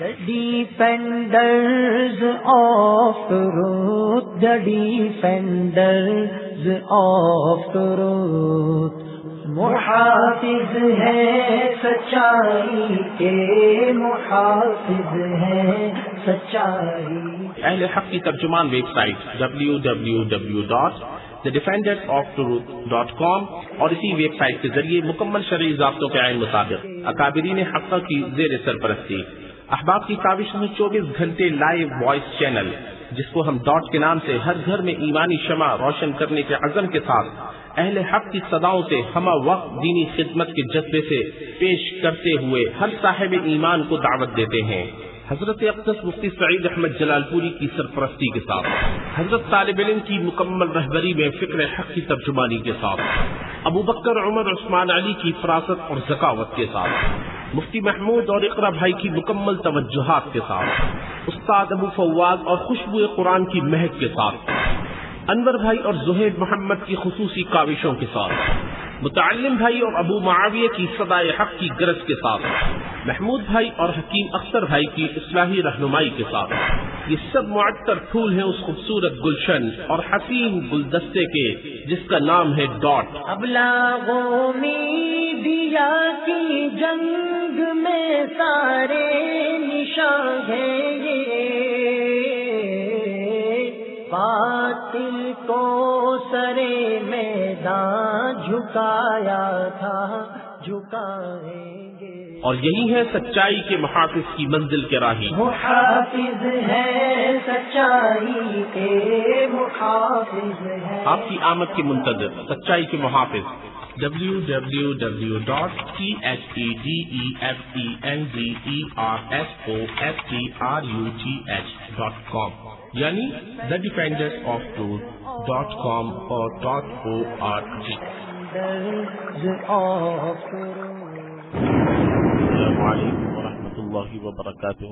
The defenders of truth, the defenders of truth. محافظ ہے سچائی کے، محافظ ہے سچائی۔ اہل حق کی ترجمان ویب سائٹ www.thedefendersofTruth.com اور اسی ویب سائٹ کے ذریعے مکمل شرعی ضابطوں کے عین مطابق اکابرین حق کی زیر سرپرستی احباب کی کاوش میں 24 گھنٹے لائیو وائس چینل، جس کو ہم ڈاٹ کے نام سے ہر گھر میں ایمانی شمع روشن کرنے کے عزم کے ساتھ اہل حق کی صداؤں سے ہمہ وقت دینی خدمت کے جذبے سے پیش کرتے ہوئے ہر صاحب ایمان کو دعوت دیتے ہیں۔ حضرت اقدس مفتی سعید احمد جلال پوری کی سرپرستی کے ساتھ، حضرت طالب علم کی مکمل رہبری میں فکر حق کی ترجمانی کے ساتھ، ابو بکر عمر عثمان علی کی فراست اور ذکاوت کے ساتھ، مفتی محمود اور اقرا بھائی کی مکمل توجہات کے ساتھ، استاد ابو فواز اور خوشبو قرآن کی مہک کے ساتھ، انور بھائی اور زہیب محمد کی خصوصی کاوشوں کے ساتھ، متعلم بھائی اور ابو معاویہ کی صدائے حق کی گرج کے ساتھ، محمود بھائی اور حکیم اختر بھائی کی اصلاحی رہنمائی کے ساتھ، یہ سب معطر پھول ہیں اس خوبصورت گلشن اور حسین گلدستے کے جس کا نام ہے ڈاٹ۔ ابلاغوں میڈیا کی جنگ میں سارے نشان ہیں یہ، باطل کو سرے میدان جھکایا تھا، جھکائیں گے، اور یہی ہے سچائی کے محافظ کی منزل کے راہی۔ محافظ ہے سچائی کے، محافظ ہے۔ آپ کی آمد کے منتظر سچائی کے محافظ www.thedefendersofTruth.com یعنی thedefendersofTruth.com اور .org۔ السلام علیکم ورحمۃ اللہ وبرکاتہ۔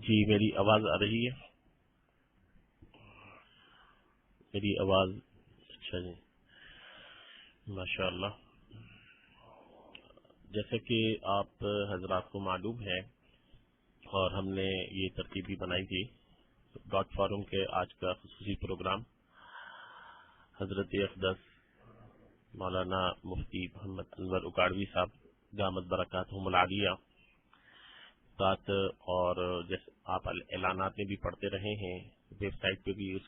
جی میری آواز آ رہی ہے؟ میری آواز اچھا جی، ماشاء اللہ۔ جیسا کہ آپ حضرات کو معلوم ہے اور ہم نے یہ ترتیب بھی بنائی تھی، ڈاٹ فارم کے آج کا خصوصی پروگرام حضرت اقدس مولانا مفتی محمد انور اکاڑوی صاحب دامت برکاتہم العالیہ ساتھ، اور جیسے آپ اعلانات میں بھی پڑھتے رہے ہیں، ویب سائٹ پہ بھی اس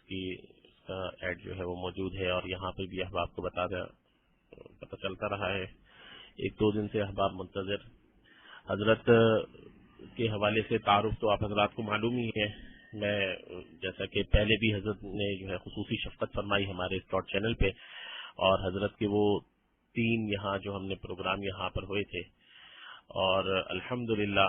کا ایڈ جو ہے وہ موجود ہے، اور یہاں پہ بھی احباب کو پتہ چلتا رہا ہے۔ ایک دو دن سے احباب منتظر حضرت کے حوالے سے تعارف تو آپ حضرات کو معلوم ہی ہے۔ میں جیسا کہ پہلے بھی حضرت نے جو ہے خصوصی شفقت فرمائی ہمارے اس ڈاٹ چینل پہ، اور حضرت کے وہ 3 یہاں جو ہم نے پروگرام یہاں پر ہوئے تھے، اور الحمدللہ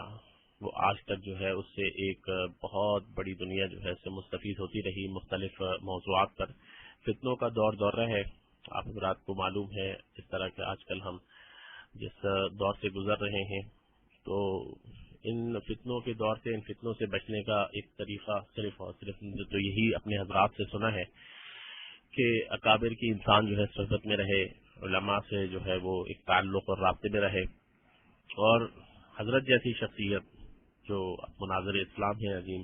وہ آج تک جو ہے اس سے ایک بہت بڑی دنیا جو ہے اس سے مستفید ہوتی رہی، مختلف موضوعات پر۔ فتنوں کا دور ہے، آپ حضرات کو معلوم ہے اس طرح کہ آج کل ہم جس دور سے گزر رہے ہیں، تو ان فتنوں کے دور سے، ان فتنوں سے بچنے کا ایک طریقہ صرف اور صرف تو یہی اپنے حضرات سے سنا ہے کہ اکابر کی انسان جو ہے صحبت میں رہے، علماء سے جو ہے وہ ایک تعلق اور رابطے میں رہے، اور حضرت جیسی شخصیت جو مناظر اسلام ہے عظیم،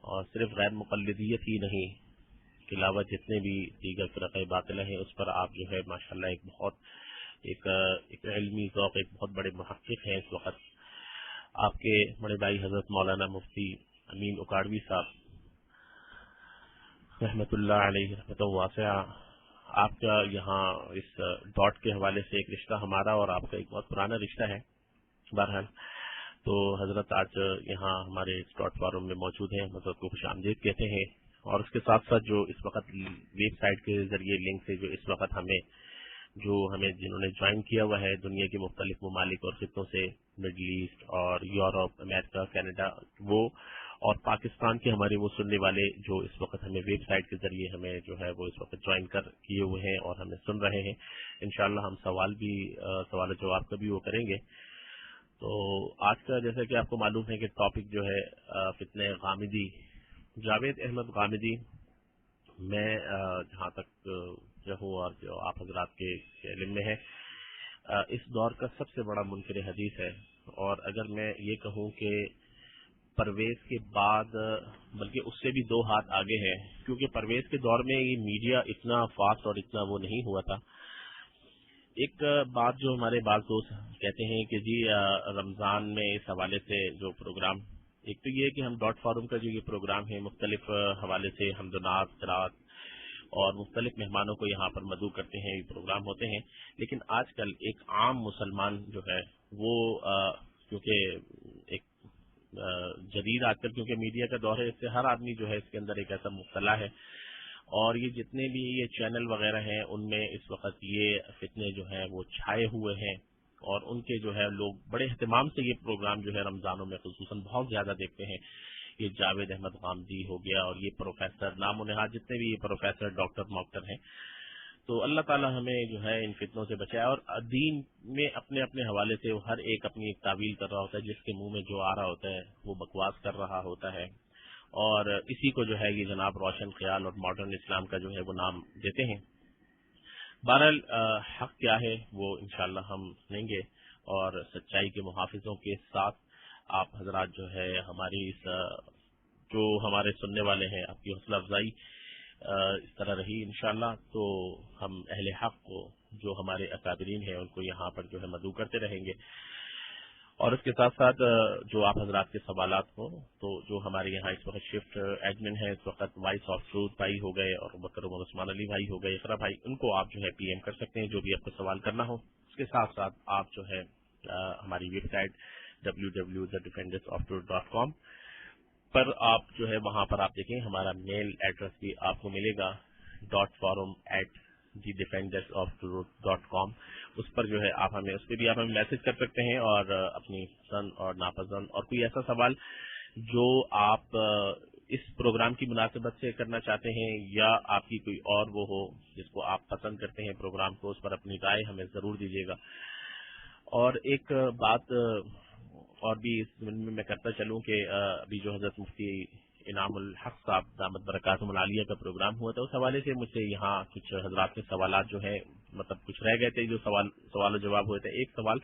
اور صرف غیر مقلدیت ہی نہیں، کے علاوہ جتنے بھی دیگر فرقہ باطلہ ہیں اس پر آپ جو ہے ماشاءاللہ ایک بہت ایک علمی ذوق، ایک بہت بڑے محقق ہیں۔ اس وقت آپ کے بڑے بھائی حضرت مولانا مفتی امین اکاڑوی صاحب رحمۃ اللہ علیہ رحمۃ واسعہ، آپ کا یہاں اس ڈاٹ کے حوالے سے ایک رشتہ ہمارا اور آپ کا ایک بہت پرانا رشتہ ہے۔ بہرحال تو حضرت آج یہاں ہمارے اس ڈاٹ فارم میں موجود ہیں، حضرت کو خوش آمدید کہتے ہیں، اور اس کے ساتھ ساتھ جو اس وقت ویب سائٹ کے ذریعے لنک سے جو اس وقت ہمیں جنہوں نے جوائن کیا ہوا ہے دنیا کے مختلف ممالک اور خطوں سے، مڈل ایسٹ اور یورپ، امریکہ، کینیڈا، وہ اور پاکستان کے ہمارے وہ سننے والے جو اس وقت ہمیں ویب سائٹ کے ذریعے ہمیں جو ہے وہ اس وقت جوائن کیے ہوئے ہیں اور ہمیں سن رہے ہیں، انشاءاللہ ہم سوال و جواب کا بھی وہ کریں گے۔ تو آج کا جیسا کہ آپ کو معلوم ہے کہ ٹاپک جو ہے فتنہ غامدی، جاوید احمد غامدی، میں جہاں تک جو ہوں اور جو آپ حضرات کے علم میں ہے، اس دور کا سب سے بڑا منکر حدیث ہے، اور اگر میں یہ کہوں کہ پرویز کے بعد بلکہ اس سے بھی 2 ہاتھ آگے ہے، کیونکہ پرویز کے دور میں یہ میڈیا اتنا فاسٹ اور اتنا وہ نہیں ہوا تھا۔ ایک بات جو ہمارے بعض دوست کہتے ہیں کہ جی رمضان میں اس حوالے سے جو پروگرام، ایک تو یہ ہے کہ ہم ڈاٹ فارم کا جو یہ پروگرام ہے مختلف حوالے سے حمد و نعت، قرات اور مختلف مہمانوں کو یہاں پر مدعو کرتے ہیں، یہ پروگرام ہوتے ہیں، لیکن آج کل ایک عام مسلمان جو ہے وہ کیونکہ ایک جدید آج کل کیونکہ میڈیا کا دور ہے، اس سے ہر آدمی جو ہے اس کے اندر ایک ایسا مبتلا ہے، اور یہ جتنے بھی یہ چینل وغیرہ ہیں ان میں اس وقت یہ فتنے جو ہیں وہ چھائے ہوئے ہیں، اور ان کے جو ہے لوگ بڑے اہتمام سے یہ پروگرام جو ہے رمضانوں میں خصوصاً بہت زیادہ دیکھتے ہیں۔ یہ جاوید احمد غامدی ہو گیا، اور یہ پروفیسر نام و نہاد جتنے بھی یہ پروفیسر ڈاکٹر ہیں، تو اللہ تعالی ہمیں جو ہے ان فتنوں سے بچائے۔ اور دین میں اپنے اپنے حوالے سے ہر ایک اپنی ایک تعویل کر رہا ہوتا ہے، جس کے منہ میں جو آ رہا ہوتا ہے وہ بکواس کر رہا ہوتا ہے، اور اسی کو جو ہے یہ جناب روشن خیال اور ماڈرن اسلام کا جو ہے وہ نام دیتے ہیں۔ بہرحال حق کیا ہے وہ انشاءاللہ ہم لیں گے، اور سچائی کے محافظوں کے ساتھ آپ حضرات جو ہے ہماری اس جو ہمارے سننے والے ہیں، آپ کی حوصلہ افزائی اس طرح رہی انشاءاللہ، تو ہم اہل حق کو جو ہمارے اکابرین ہیں ان کو یہاں پر جو ہے مدعو کرتے رہیں گے۔ اور اس کے ساتھ ساتھ جو آپ حضرات کے سوالات ہوں، تو جو ہمارے یہاں اس وقت شفٹ ایڈمن ہے اس وقت وائس آف ٹروتھ بھائی ہو گئے، اور بکر عمر عثمان علی بھائی ہو گئے، اقرا بھائی، ان کو آپ جو ہے پی ایم کر سکتے ہیں جو بھی آپ کو سوال کرنا ہو۔ اس کے ساتھ ساتھ آپ جو ہے ہماری ویب سائٹ www.thedefendersofTruth.com پر آپ جو ہے وہاں پر آپ دیکھیں ہمارا میل ایڈریس بھی آپ کو ملے گا .forum@thedefendersofTruth.com، اس پر جو ہے آپ ہمیں اس پہ بھی آپ ہمیں میسج کر سکتے ہیں، اور اپنی پسند اور ناپسند اور کوئی ایسا سوال جو آپ اس پروگرام کی مناسبت سے کرنا چاہتے ہیں، یا آپ کی کوئی اور وہ ہو جس کو آپ پسند کرتے ہیں پروگرام کو، اس پر اپنی رائے ہمیں ضرور دیجیے گا۔ اور ایک بات اور بھی اس میں کرتا چلوں کہ ابھی جو حضرت مفتی انعام الحق صاحب دامت برکاتہم العالیہ کا پروگرام ہوا تھا، اس حوالے سے مجھ سے یہاں کچھ حضرات کے سوالات جو ہیں مطلب کچھ رہ گئے تھے، جو سوال و جواب ہوئے تھے۔ ایک سوال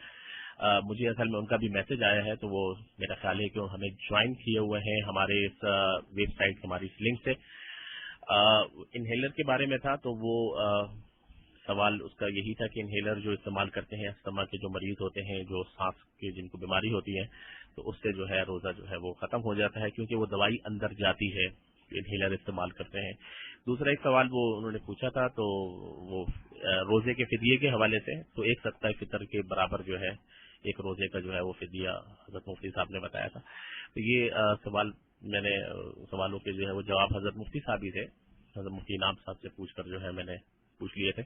مجھے اصل میں ان کا بھی میسج آیا ہے، تو وہ میرا خیال ہے کہ وہ ہمیں جوائن کیے ہوئے ہیں ہمارے اس ویب سائٹ ہماری اس لنک سے۔ انہیلر کے بارے میں تھا، تو وہ سوال اس کا یہی تھا کہ انہیلر جو استعمال کرتے ہیں استما کے جو مریض ہوتے ہیں، جو سانس کی جن کو بیماری ہوتی ہے، تو اس سے جو ہے روزہ جو ہے وہ ختم ہو جاتا ہے، کیونکہ وہ دوائی اندر جاتی ہے، انہیلر استعمال کرتے ہیں۔ دوسرا ایک سوال وہ انہوں نے پوچھا تھا، تو وہ روزے کے فدیے کے حوالے سے، تو ایک سطح فطر کے برابر جو ہے ایک روزے کا جو ہے وہ فدیہ حضرت مفتی صاحب نے بتایا تھا۔ تو یہ سوال میں نے سوالوں کے جو ہے وہ جواب حضرت مفتی صاحب ہی تھے، حضرت مفتی انعام صاحب سے پوچھ کر جو ہے میں نے پوچھ لیے تھے۔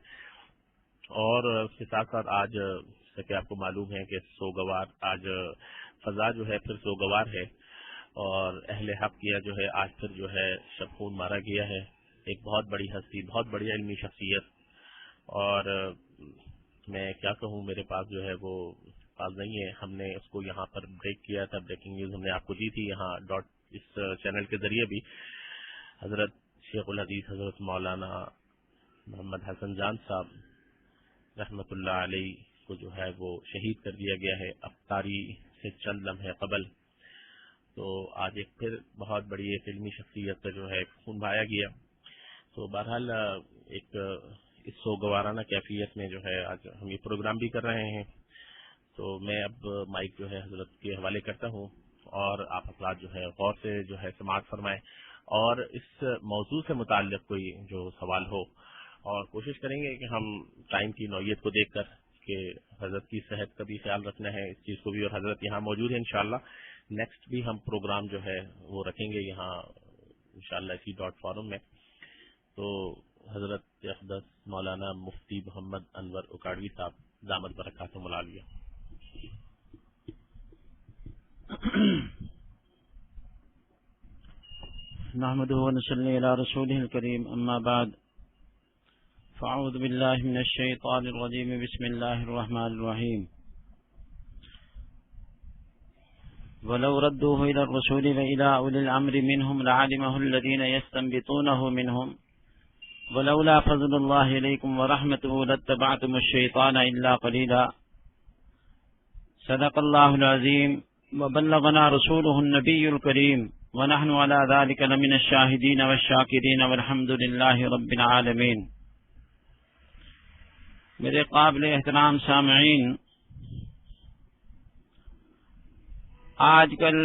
اور اس کے ساتھ ساتھ آج جیسا کہ آپ کو معلوم ہے کہ سوگوار، آج فضا جو ہے پھر سوگوار ہے، اور اہل حق کیا جو ہے آج پھر جو ہے شب خون مارا گیا ہے، ایک بہت بڑی ہستی، بہت بڑی علمی شخصیت، اور میں کیا کہوں، میرے پاس جو ہے وہ پاس نہیں ہے۔ ہم نے اس کو یہاں پر بریک کیا تھا، بریکنگ نیوز ہم نے آپ کو دی تھی یہاں اس چینل کے ذریعے بھی۔ حضرت شیخ الحدیث حضرت مولانا محمد حسن جان صاحب رحمۃ اللہ علیہ کو جو ہے وہ شہید کر دیا گیا ہے افطاری سے چند لمحے قبل۔ تو آج ایک پھر بہت بڑی ایک علمی شخصیت کا جو ہے خون بہایا گیا۔ تو بہرحال ایک اس سوگوارانہ کیفیت میں جو ہے آج ہم یہ پروگرام بھی کر رہے ہیں۔ تو میں اب مائک جو ہے حضرت کے حوالے کرتا ہوں، اور آپ حضرات جو ہے غور سے جو ہے سماعت فرمائیں، اور اس موضوع سے متعلق کوئی جو سوال ہو، اور کوشش کریں گے کہ ہم ٹائم کی نوعیت کو دیکھ کر کہ حضرت کی صحت کا بھی خیال رکھنا ہے اس چیز کو بھی، اور حضرت یہاں موجود ہے انشاءاللہ۔ نیکسٹ بھی ہم پروگرام جو ہے وہ رکھیں گے یہاں انشاءاللہ اسی فارم میں۔ تو حضرت اقدس مولانا مفتی محمد انور اکاڑوی صاحب دامت برکاتہم العالیہ۔ نحمده ونصلي على رسوله الكريم، أما بعد، فأعوذ بالله من الشيطان الرجيم، بسم الله الرحمن الرحيم. ولو ردوه إلى الرسول وإلى أولي الأمر منهم لعلمه الذين يستنبطونه منهم ولولا فضل الله عليكم ورحمته لاتبعتم الشيطان إلا قليلا. صدق الله العظيم. وبلغنا رسوله النبي الكريم ونحن على ذلك لمن الشاهدين والشاكرين والحمد لله رب العالمين۔ میرے قابل احترام سامعین، آج کل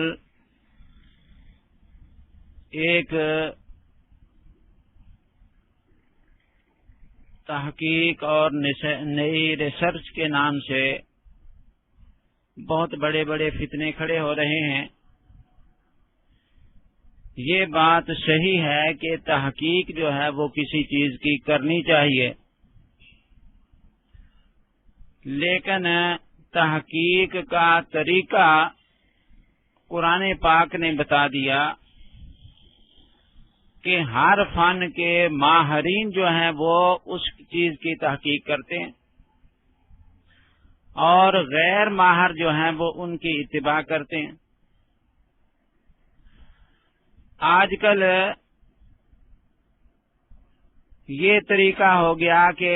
ایک تحقیق اور نئی ریسرچ کے نام سے بہت بڑے بڑے فتنے کھڑے ہو رہے ہیں۔ یہ بات صحیح ہے کہ تحقیق جو ہے وہ کسی چیز کی کرنی چاہیے، لیکن تحقیق کا طریقہ قرآن پاک نے بتا دیا کہ ہر فن کے ماہرین جو ہیں وہ اس چیز کی تحقیق کرتے ہیں اور غیر ماہر جو ہیں وہ ان کی اتباع کرتے ہیں۔ آج کل یہ طریقہ ہو گیا کہ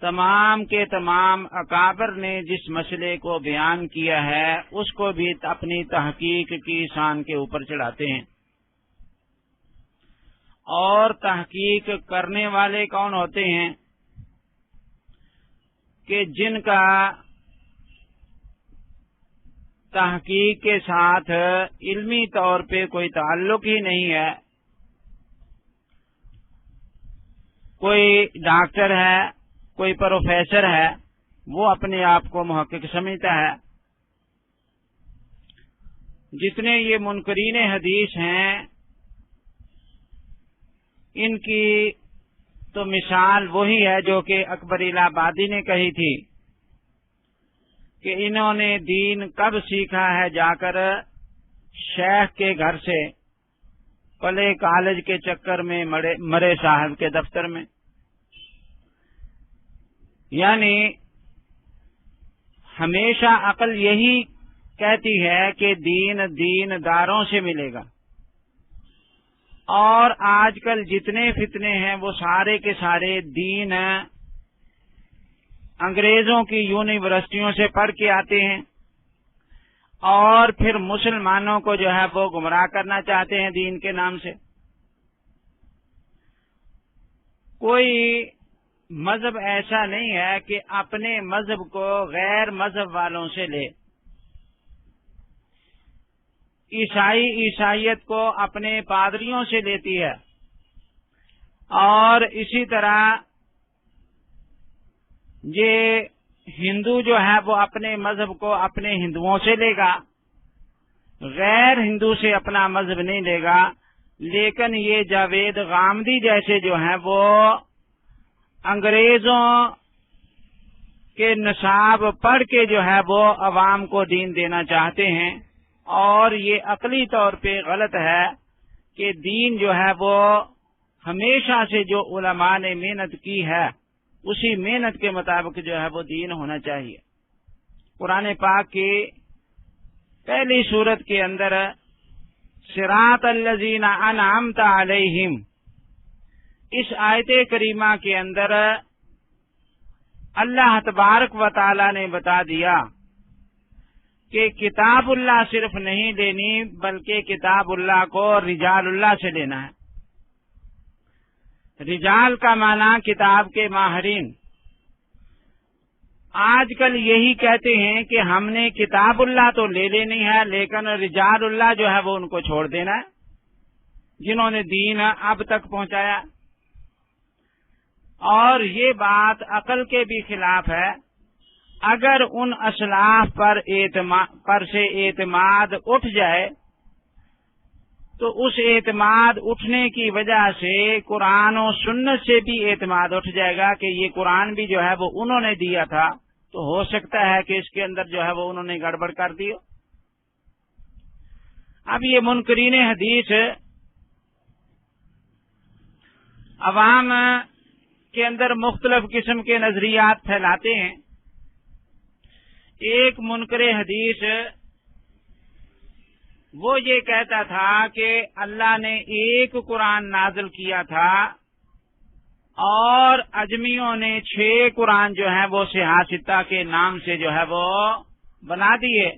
تمام کے تمام اکابر نے جس مسئلے کو بیان کیا ہے اس کو بھی اپنی تحقیق کی شان کے اوپر چڑھاتے ہیں۔ اور تحقیق کرنے والے کون ہوتے ہیں کہ جن کا تحقیق کے ساتھ علمی طور پہ کوئی تعلق ہی نہیں ہے۔ کوئی ڈاکٹر ہے، کوئی پروفیسر ہے، وہ اپنے آپ کو محقق سمجھتا ہے۔ جتنے یہ منکرین حدیث ہیں ان کی تو مثال وہی ہے جو کہ اکبر الہ آبادی نے کہی تھی کہ انہوں نے دین کب سیکھا ہے؟ جا کر شیخ کے گھر سے، پلے کالج کے چکر میں، مرے صاحب کے دفتر میں۔ یعنی ہمیشہ عقل یہی کہتی ہے کہ دین دینداروں سے ملے گا، اور آج کل جتنے فتنے ہیں وہ سارے کے سارے دین انگریزوں کی یونیورسٹیوں سے پڑھ کے آتے ہیں اور پھر مسلمانوں کو جو ہے وہ گمراہ کرنا چاہتے ہیں دین کے نام سے۔ کوئی مذہب ایسا نہیں ہے کہ اپنے مذہب کو غیر مذہب والوں سے لے۔ عیسائیت کو اپنے پادریوں سے لیتی ہے، اور اسی طرح یہ ہندو جو ہے وہ اپنے مذہب کو اپنے ہندوؤں سے لے گا، غیر ہندو سے اپنا مذہب نہیں لے گا۔ لیکن یہ جاوید غامدی جیسے جو ہیں وہ انگریزوں کے نصاب پڑھ کے جو ہے وہ عوام کو دین دینا چاہتے ہیں، اور یہ عقلی طور پہ غلط ہے کہ دین جو ہے وہ ہمیشہ سے جو علماء نے محنت کی ہے اسی محنت کے مطابق جو ہے وہ دین ہونا چاہیے۔ قرآن پاک کی پہلی سورت کے اندر صراط الذین انعمت علیہم، اس آیت کریمہ کے اندر اللہ تبارک و تعالی نے بتا دیا کہ کتاب اللہ صرف نہیں لینی بلکہ کتاب اللہ کو رجال اللہ سے لینا ہے۔ رجال کا معنی کتاب کے ماہرین۔ آج کل یہی کہتے ہیں کہ ہم نے کتاب اللہ تو لے لینی ہے لیکن رجال اللہ جو ہے وہ ان کو چھوڑ دینا ہے جنہوں نے دین اب تک پہنچایا، اور یہ بات عقل کے بھی خلاف ہے۔ اگر ان اسلاف پر سے اعتماد اٹھ جائے تو اس اعتماد اٹھنے کی وجہ سے قرآن و سنت سے بھی اعتماد اٹھ جائے گا کہ یہ قرآن بھی جو ہے وہ انہوں نے دیا تھا، تو ہو سکتا ہے کہ اس کے اندر جو ہے وہ انہوں نے گڑبڑ کر دی۔ اب یہ منکرین حدیث عوام کے اندر مختلف قسم کے نظریات پھیلاتے ہیں۔ ایک منکر حدیث وہ یہ کہتا تھا کہ اللہ نے ایک قرآن نازل کیا تھا اور اجمیوں نے 6 قرآن جو ہیں وہ سیاستہ کے نام سے جو ہے وہ بنا دیے،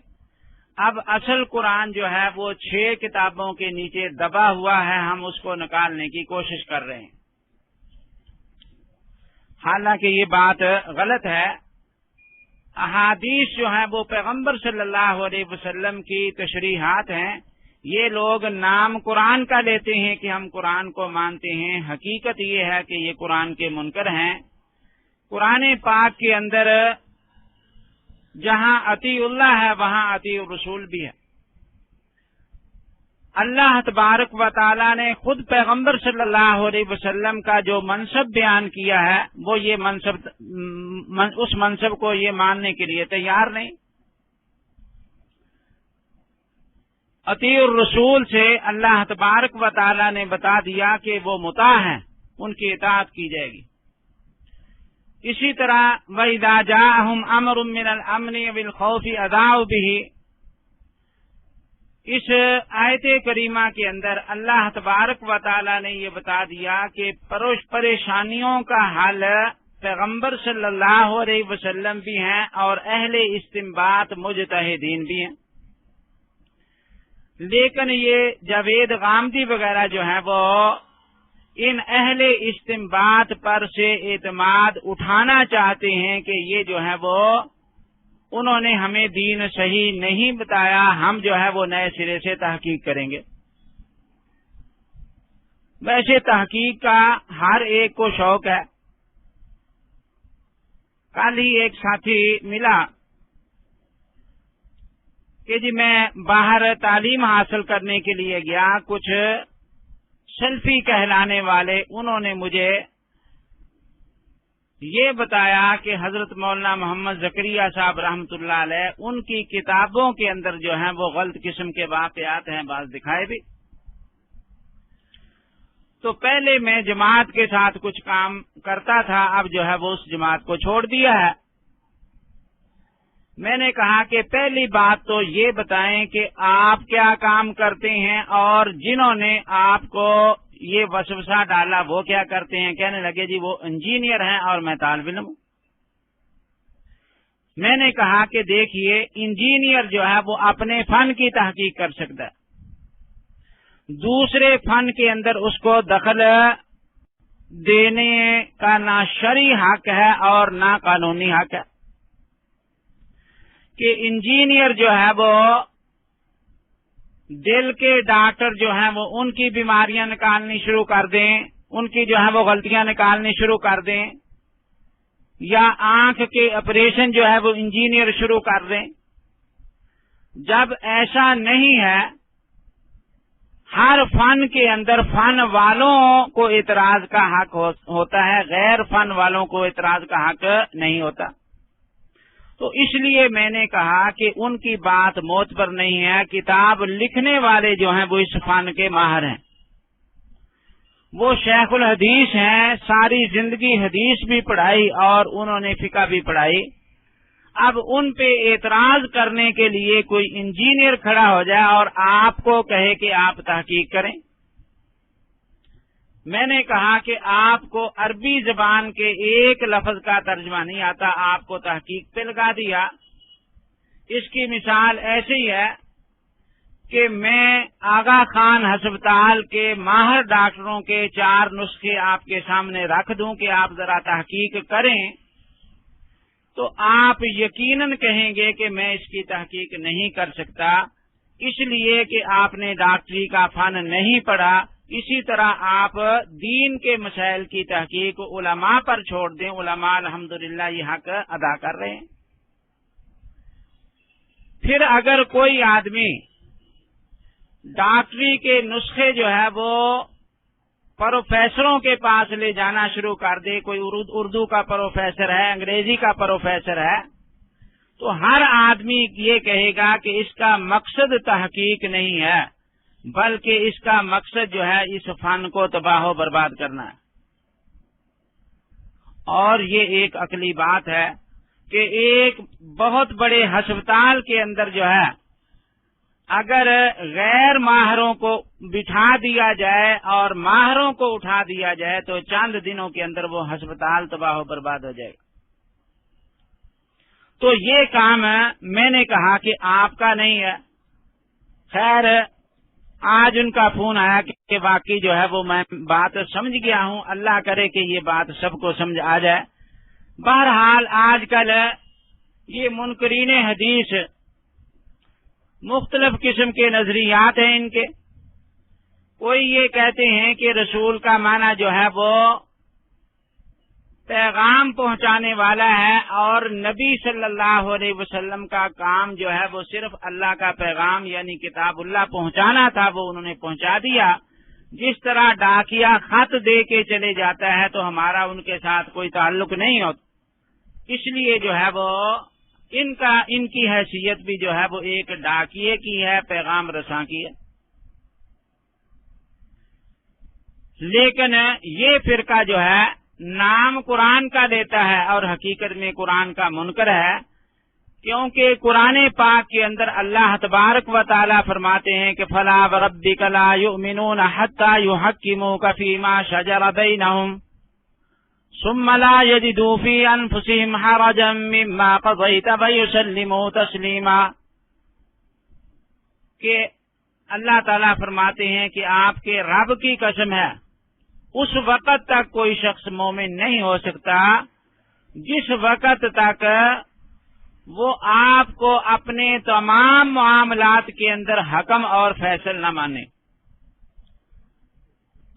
اب اصل قرآن جو ہے وہ 6 کتابوں کے نیچے دبا ہوا ہے، ہم اس کو نکالنے کی کوشش کر رہے ہیں، حالانکہ یہ بات غلط ہے۔ احادیث جو ہیں وہ پیغمبر صلی اللہ علیہ وسلم کی تشریحات ہیں، یہ لوگ نام قرآن کا لیتے ہیں کہ ہم قرآن کو مانتے ہیں، حقیقت یہ ہے کہ یہ قرآن کے منکر ہیں۔ قرآن پاک کے اندر جہاں اطیع اللہ ہے وہاں اطیع الرسول بھی ہے۔ اللہ تبارک و تعالی نے خود پیغمبر صلی اللہ علیہ وسلم کا جو منصب بیان کیا ہے وہ یہ اس منصب کو یہ ماننے کے لیے تیار نہیں۔ اطیع الرسول سے اللہ تبارک و تعالی نے بتا دیا کہ وہ مطاع ہیں، ان کی اطاعت کی جائے گی۔ اسی طرح وَإِذَا جَاءَهُمْ أَمْرٌ مِّنَ الْأَمْنِ وَالْخَوْفِ أَذَاعُوا بِهِ، اس آیت کریمہ کے اندر اللہ تبارک و تعالی نے یہ بتا دیا کہ پریشانیوں کا حل پیغمبر صلی اللہ علیہ وسلم بھی ہیں اور اہل استنباط مجتہدین بھی ہیں، لیکن یہ جاوید غامدی وغیرہ جو ہیں وہ ان اہل استنباط پر سے اعتماد اٹھانا چاہتے ہیں کہ یہ جو ہے وہ انہوں نے ہمیں دین صحیح نہیں بتایا، ہم جو ہے وہ نئے سرے سے تحقیق کریں گے۔ ویسے تحقیق کا ہر ایک کو شوق ہے۔ کل ہی ایک ساتھی ملا کہ جی میں باہر تعلیم حاصل کرنے کے لیے گیا، کچھ سلفی کہلانے والے انہوں نے مجھے یہ بتایا کہ حضرت مولانا محمد زکریا صاحب رحمۃ اللہ علیہ ان کی کتابوں کے اندر جو ہیں وہ غلط قسم کے واقعات ہیں، بعض دکھائے بھی۔ تو پہلے میں جماعت کے ساتھ کچھ کام کرتا تھا، اب جو ہے وہ اس جماعت کو چھوڑ دیا ہے۔ میں نے کہا کہ پہلی بات تو یہ بتائیں کہ آپ کیا کام کرتے ہیں اور جنہوں نے آپ کو یہ وسوسہ ڈالا وہ کیا کرتے ہیں۔ کہنے لگے جی وہ انجینئر ہیں اور میں طالب علم ہوں۔ میں نے کہا کہ دیکھیے انجینئر جو ہے وہ اپنے فن کی تحقیق کر سکتا ہے، دوسرے فن کے اندر اس کو دخل دینے کا نہ شرعی حق ہے اور نہ قانونی حق ہے کہ انجینئر جو ہے وہ دل کے ڈاکٹر جو ہیں وہ ان کی بیماریاں نکالنی شروع کر دیں، ان کی جو ہے وہ غلطیاں نکالنی شروع کر دیں، یا آنکھ کے آپریشن جو ہے وہ انجینئر شروع کر دیں۔ جب ایسا نہیں ہے، ہر فن کے اندر فن والوں کو اعتراض کا حق ہوتا ہے، غیر فن والوں کو اعتراض کا حق نہیں ہوتا۔ تو اس لیے میں نے کہا کہ ان کی بات معتبر نہیں ہے۔ کتاب لکھنے والے جو ہیں وہ اس فن کے ماہر ہیں، وہ شیخ الحدیث ہیں، ساری زندگی حدیث بھی پڑھائی اور انہوں نے فقہ بھی پڑھائی۔ اب ان پہ اعتراض کرنے کے لیے کوئی انجینئر کھڑا ہو جائے اور آپ کو کہے کہ آپ تحقیق کریں۔ میں نے کہا کہ آپ کو عربی زبان کے ایک لفظ کا ترجمہ نہیں آتا، آپ کو تحقیق پہ لگا دیا۔ اس کی مثال ایسی ہے کہ میں آغا خان ہسپتال کے ماہر ڈاکٹروں کے 4 نسخے آپ کے سامنے رکھ دوں کہ آپ ذرا تحقیق کریں، تو آپ یقیناً کہیں گے کہ میں اس کی تحقیق نہیں کر سکتا، اس لیے کہ آپ نے ڈاکٹری کا فن نہیں پڑھا۔ اسی طرح آپ دین کے مسائل کی تحقیق علماء پر چھوڑ دیں، علماء الحمدللہ یہ حق ادا کر رہے ہیں۔ پھر اگر کوئی آدمی ڈاکٹری کے نسخے جو ہے وہ پروفیسروں کے پاس لے جانا شروع کر دے، کوئی اردو کا پروفیسر ہے، انگریزی کا پروفیسر ہے، تو ہر آدمی یہ کہے گا کہ اس کا مقصد تحقیق نہیں ہے بلکہ اس کا مقصد جو ہے اس فن کو تباہ و برباد کرنا ہے۔ اور یہ ایک عقلی بات ہے کہ ایک بہت بڑے ہسپتال کے اندر جو ہے اگر غیر ماہروں کو بٹھا دیا جائے اور ماہروں کو اٹھا دیا جائے تو چند دنوں کے اندر وہ ہسپتال تباہ و برباد ہو جائے گا۔ تو یہ کام میں نے کہا کہ آپ کا نہیں ہے۔ خیر آج ان کا فون آیا کہ واقعی جو ہے وہ میں بات سمجھ گیا ہوں، اللہ کرے کہ یہ بات سب کو سمجھ آ جائے۔ بہرحال آج کل یہ منکرین حدیث مختلف قسم کے نظریات ہیں ان کے۔ کوئی یہ کہتے ہیں کہ رسول کا معنی جو ہے وہ پیغام پہنچانے والا ہے، اور نبی صلی اللہ علیہ وسلم کا کام جو ہے وہ صرف اللہ کا پیغام یعنی کتاب اللہ پہنچانا تھا، وہ انہوں نے پہنچا دیا۔ جس طرح ڈاکیا خط دے کے چلے جاتا ہے تو ہمارا ان کے ساتھ کوئی تعلق نہیں ہوتا، اس لیے جو ہے وہ ان کی حیثیت بھی جو ہے وہ ایک ڈاکیے کی ہے، پیغام رساں کی ہے۔ لیکن یہ فرقہ جو ہے نام قرآن کا لیتا ہے اور حقیقت میں قرآن کا منکر ہے، کیونکہ قرآن پاک کے اندر اللہ تبارک و تعالی فرماتے ہیں کہ فلا وربک لا یؤمنون حتی یحکموک فیما شجر بینہم ثم لا یجدوا فی انفسہم حرجا مما قضیت ویسلموا تسلیما، کہ اللہ تعالی فرماتے ہیں کہ آپ کے رب کی قسم ہے اس وقت تک کوئی شخص مومن نہیں ہو سکتا جس وقت تک وہ آپ کو اپنے تمام معاملات کے اندر حکم اور فیصل نہ مانے،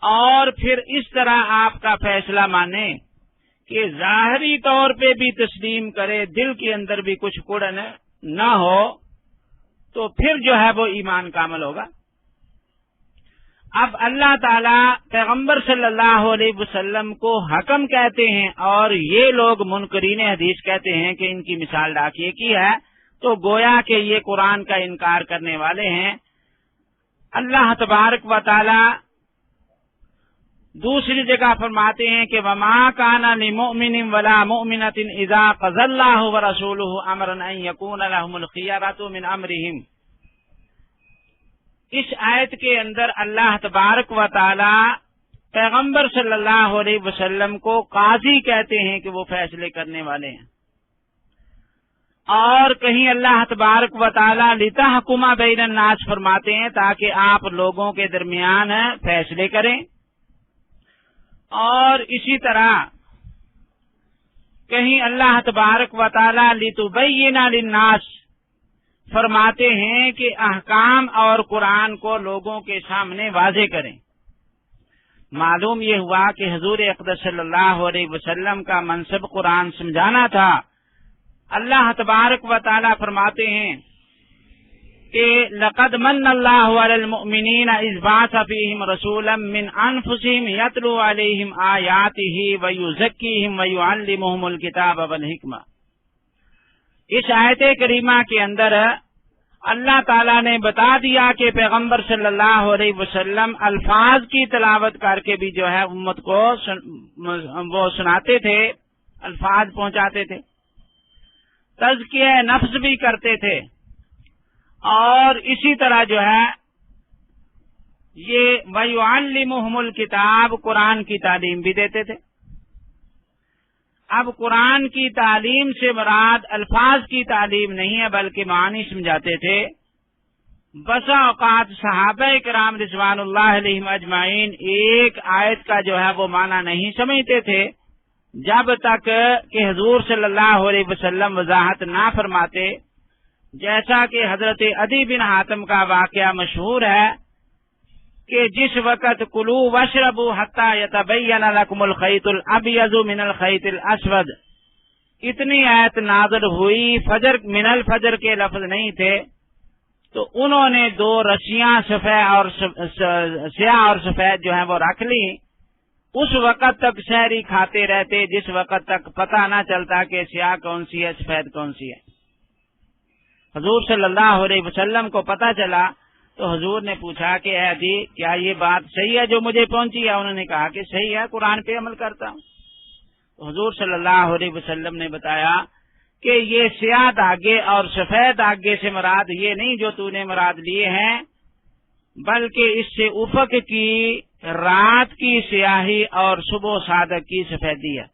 اور پھر اس طرح آپ کا فیصلہ مانے کہ ظاہری طور پہ بھی تسلیم کرے، دل کے اندر بھی کچھ کڑن نہ ہو، تو پھر جو ہے وہ ایمان کامل ہوگا۔ اب اللہ تعالی پیغمبر صلی اللہ علیہ وسلم کو حکم کہتے ہیں اور یہ لوگ منکرین حدیث کہتے ہیں کہ ان کی مثال ڈاکیے کی ہے، تو گویا کہ یہ قرآن کا انکار کرنے والے ہیں۔ اللہ تبارک و تعالی دوسری جگہ فرماتے ہیں کہ وَمَا كَانَ لِمُؤْمِنٍ وَلَا مُؤْمِنَةٍ إِذَا قَضَى اللَّهُ وَرَسُولُهُ أَمْرًا أَن يَكُونَ لَهُمُ الْخِيَرَةُ مِنْ أَمْرِهِمْ۔ اس آیت کے اندر اللہ تبارک و تعالی پیغمبر صلی اللہ علیہ وسلم کو قاضی کہتے ہیں کہ وہ فیصلے کرنے والے ہیں، اور کہیں اللہ تبارک و تعالی لِتَحْكُمَ بَيْنَ النَّاسِ فرماتے ہیں تاکہ آپ لوگوں کے درمیان فیصلے کریں، اور اسی طرح کہیں اللہ تبارک و تعالی لِتُبَيِّنَ لِلنَّاسِ فرماتے ہیں کہ احکام اور قرآن کو لوگوں کے سامنے واضح کریں۔ معلوم یہ ہوا کہ حضور اقدس صلی اللہ علیہ وسلم کا منصب قرآن سمجھانا تھا۔ اللہ تبارک و تعالی فرماتے ہیں کہ لقد من اللہ علی المؤمنین اذ بعث فیہم رسولا من انفسہم یتلو علیہم آیاتہ ویزکیہم ویعلمہم الکتاب والحکمہ۔ اس آیت کریمہ کے اندر اللہ تعالیٰ نے بتا دیا کہ پیغمبر صلی اللہ علیہ وسلم الفاظ کی تلاوت کر کے بھی جو ہے امت کو وہ سناتے تھے، الفاظ پہنچاتے تھے، تزکیہ نفس بھی کرتے تھے، اور اسی طرح جو ہے یہ وَيُعَلِّمُهُمُ الْكِتَابَ قرآن کی تعلیم بھی دیتے تھے۔ اب قرآن کی تعلیم سے مراد الفاظ کی تعلیم نہیں ہے بلکہ معنی سمجھاتے تھے۔ بسا اوقات صحابہ کرام رضوان اللہ علیہم اجمعین ایک آیت کا جو ہے وہ معنی نہیں سمجھتے تھے جب تک کہ حضور صلی اللہ علیہ وسلم وضاحت نہ فرماتے، جیسا کہ حضرت عدی بن حاتم کا واقعہ مشہور ہے کہ جس وقت کلو واشربوا حتی یتبین لکم الخیط الابیض من الخیط الاسود اتنی آیت نازل ہوئی، فجر من الفجر کے لفظ نہیں تھے، تو انہوں نے دو رسیاں سیاہ اور سفید جو ہیں وہ رکھ لی، اس وقت تک سحری کھاتے رہتے جس وقت تک پتہ نہ چلتا کہ سیاہ کون سی ہے سفید کون سی ہے۔ حضور صلی اللہ علیہ وسلم کو پتہ چلا تو حضور نے پوچھا کہ اے عدی کیا یہ بات صحیح ہے جو مجھے پہنچی ہے؟ انہوں نے کہا کہ صحیح ہے، قرآن پہ عمل کرتا ہوں۔ تو حضور صلی اللہ علیہ وسلم نے بتایا کہ یہ سیاہ دھاگے اور سفید دھاگے سے مراد یہ نہیں جو تو نے مراد لیے ہیں، بلکہ اس سے افق کی رات کی سیاہی اور صبح صادق کی سفیدی ہے۔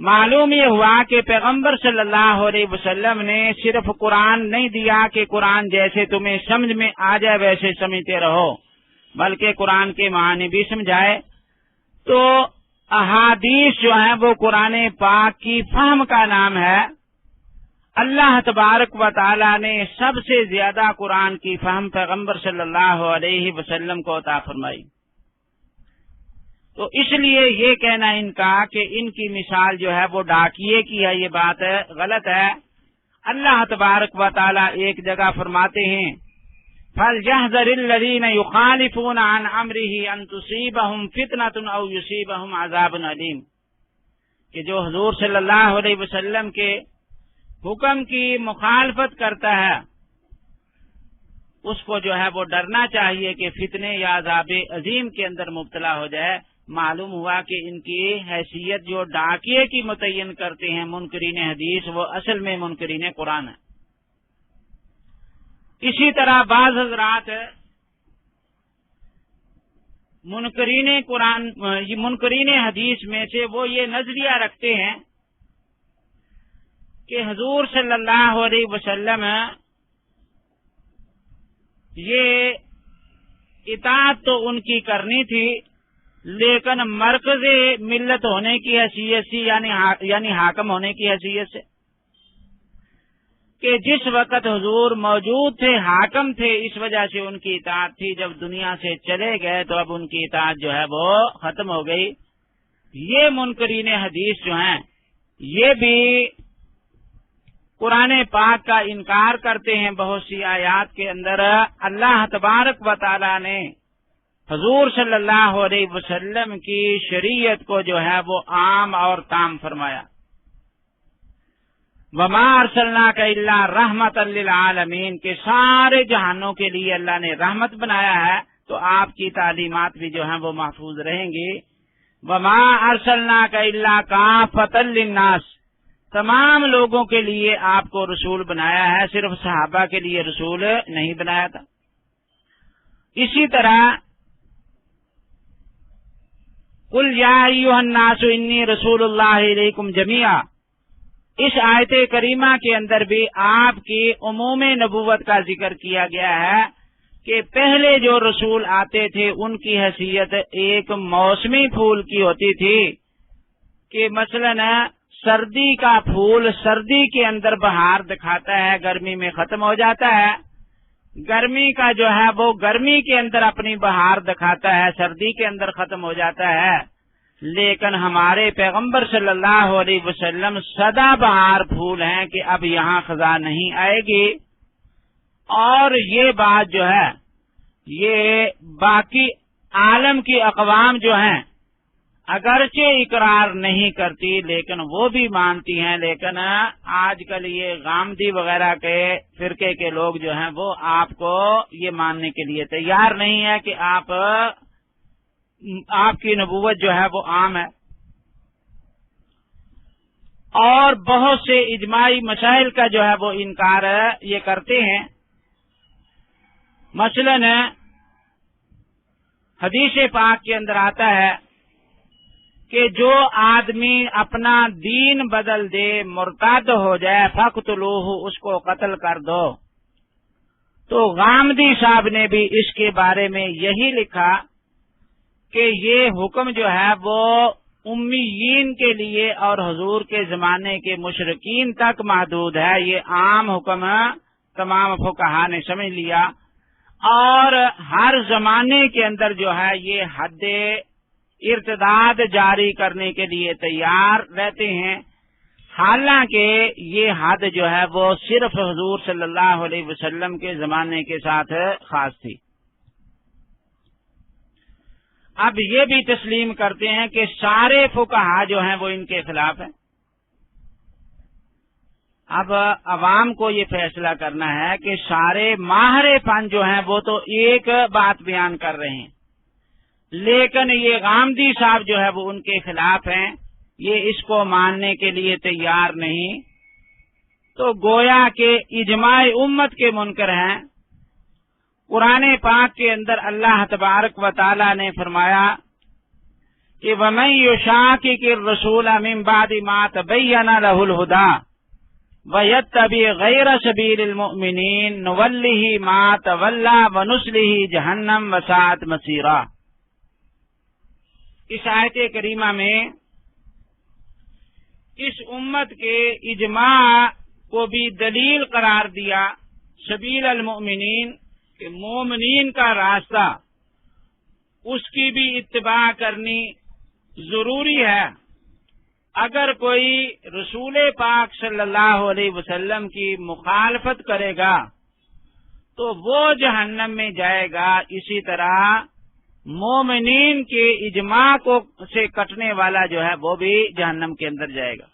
معلوم یہ ہوا کہ پیغمبر صلی اللہ علیہ وسلم نے صرف قرآن نہیں دیا کہ قرآن جیسے تمہیں سمجھ میں آ جائے ویسے سمجھتے رہو، بلکہ قرآن کے معنی بھی سمجھائے۔ تو احادیث جو ہیں وہ قرآن پاک کی فہم کا نام ہے۔ اللہ تبارک و تعالی نے سب سے زیادہ قرآن کی فہم پیغمبر صلی اللہ علیہ وسلم کو عطا فرمائی۔ تو اس لیے یہ کہنا ان کا کہ ان کی مثال جو ہے وہ ڈاکیے کی ہے، یہ بات غلط ہے۔ اللہ تبارک و تعالی ایک جگہ فرماتے ہیں فَلْيَحْذَرِ الَّذِينَ يُخَالِفُونَ عَنْ أَمْرِهِ أَن تُصِيبَهُمْ فِتْنَةٌ أَوْ يُصِيبَهُمْ عَذَابٌ أَلِيمٌ، کہ جو حضور صلی اللہ علیہ وسلم کے حکم کی مخالفت کرتا ہے اس کو جو ہے وہ ڈرنا چاہیے کہ فتنے یا عذاب عظیم کے اندر مبتلا ہو جائے۔ معلوم ہوا کہ ان کی حیثیت جو ڈاکیے کی متعین کرتے ہیں منکرین حدیث، وہ اصل میں منکرین قرآن ہے۔ اسی طرح بعض حضرات منکرین حدیث میں سے وہ یہ نظریہ رکھتے ہیں کہ حضور صلی اللہ علیہ وسلم یہ اطاعت تو ان کی کرنی تھی، لیکن مرکز ملت ہونے کی حیثیت سے یعنی حاکم ہونے کی حیثیت سے، کہ جس وقت حضور موجود تھے حاکم تھے اس وجہ سے ان کی اطاعت تھی، جب دنیا سے چلے گئے تو اب ان کی اطاعت جو ہے وہ ختم ہو گئی۔ یہ منکرین حدیث جو ہیں یہ بھی قرآن پاک کا انکار کرتے ہیں۔ بہت سی آیات کے اندر اللہ تبارک و تعالی نے حضور صلی اللہ علیہ وسلم کی شریعت کو جو ہے وہ عام اور تام فرمایا۔ وَمَا أَرْسَلْنَاكَ إِلَّا رَحْمَةً لِّلْعَالَمِينَ، کہ سارے جہانوں کے لیے اللہ نے رحمت بنایا ہے، تو آپ کی تعلیمات بھی جو ہیں وہ محفوظ رہیں گی۔ وَمَا أَرْسَلْنَاكَ إِلَّا كَافَّةً لِّلنَّاسِ، تمام لوگوں کے لیے آپ کو رسول بنایا ہے، صرف صحابہ کے لیے رسول نہیں بنایا تھا۔ اسی طرح قُلْ يَا أَيُّهَا النَّاسُ إِنِّي رَسُولُ اللَّهِ إِلَيْكُمْ جَمِيعًا، اس آیت کریمہ کے اندر بھی آپ کی عموم نبوت کا ذکر کیا گیا ہے کہ پہلے جو رسول آتے تھے ان کی حیثیت ایک موسمی پھول کی ہوتی تھی، کہ مثلا سردی کا پھول سردی کے اندر بہار دکھاتا ہے، گرمی میں ختم ہو جاتا ہے، گرمی کا جو ہے وہ گرمی کے اندر اپنی بہار دکھاتا ہے، سردی کے اندر ختم ہو جاتا ہے۔ لیکن ہمارے پیغمبر صلی اللہ علیہ وسلم سدا بہار پھول ہیں کہ اب یہاں خزاں نہیں آئے گی۔ اور یہ بات جو ہے یہ باقی عالم کی اقوام جو ہیں اگرچہ اقرار نہیں کرتی لیکن وہ بھی مانتی ہیں، لیکن آج کل یہ غامدی وغیرہ کے فرقے کے لوگ جو ہیں وہ آپ کو یہ ماننے کے لیے تیار نہیں ہے کہ آپ کی نبوت جو ہے وہ عام ہے، اور بہت سے اجماعی مسائل کا جو ہے وہ انکار یہ کرتے ہیں۔ مثلاً حدیث پاک کے اندر آتا ہے کہ جو آدمی اپنا دین بدل دے، مرتد ہو جائے، فقتلوہ، اس کو قتل کر دو۔ تو غامدی صاحب نے بھی اس کے بارے میں یہی لکھا کہ یہ حکم جو ہے وہ امیین کے لیے اور حضور کے زمانے کے مشرکین تک محدود ہے، یہ عام حکم تمام فقہا نے سمجھ لیا، اور ہر زمانے کے اندر جو ہے یہ حد ارتداد جاری کرنے کے لیے تیار رہتے ہیں، حالانکہ یہ حد جو ہے وہ صرف حضور صلی اللہ علیہ وسلم کے زمانے کے ساتھ خاص تھی۔ اب یہ بھی تسلیم کرتے ہیں کہ سارے فقہا جو ہیں وہ ان کے خلاف ہیں۔ اب عوام کو یہ فیصلہ کرنا ہے کہ سارے ماہر فن جو ہیں وہ تو ایک بات بیان کر رہے ہیں، لیکن یہ غامدی صاحب جو ہے وہ ان کے خلاف ہیں، یہ اس کو ماننے کے لیے تیار نہیں، تو گویا کہ اجماع امت کے منکر ہیں۔ قرآن پاک کے اندر اللہ تبارک و تعالی نے فرمایا کہ وَمَن يُشَاقِقِ الرَّسُولَ مِن بَعْدِ مَا تَبَيَّنَ لَهُ الْهُدَىٰ وَيَتَّبِعْ غَيْرَ سَبِيلِ الْمُؤْمِنِينَ نُوَلِّهِ مَا تَوَلَّىٰ وَنُصْلِهِ جَهَنَّمَ وَسَاءَتْ مَصِيرًا۔ اس آیت کریمہ میں اس امت کے اجماع کو بھی دلیل قرار دیا، سبیل المؤمنین کہ مومنین کا راستہ اس کی بھی اتباع کرنی ضروری ہے۔ اگر کوئی رسول پاک صلی اللہ علیہ وسلم کی مخالفت کرے گا تو وہ جہنم میں جائے گا، اسی طرح مومنین کے اجماع کو سے کٹنے والا جو ہے وہ بھی جہنم کے اندر جائے گا۔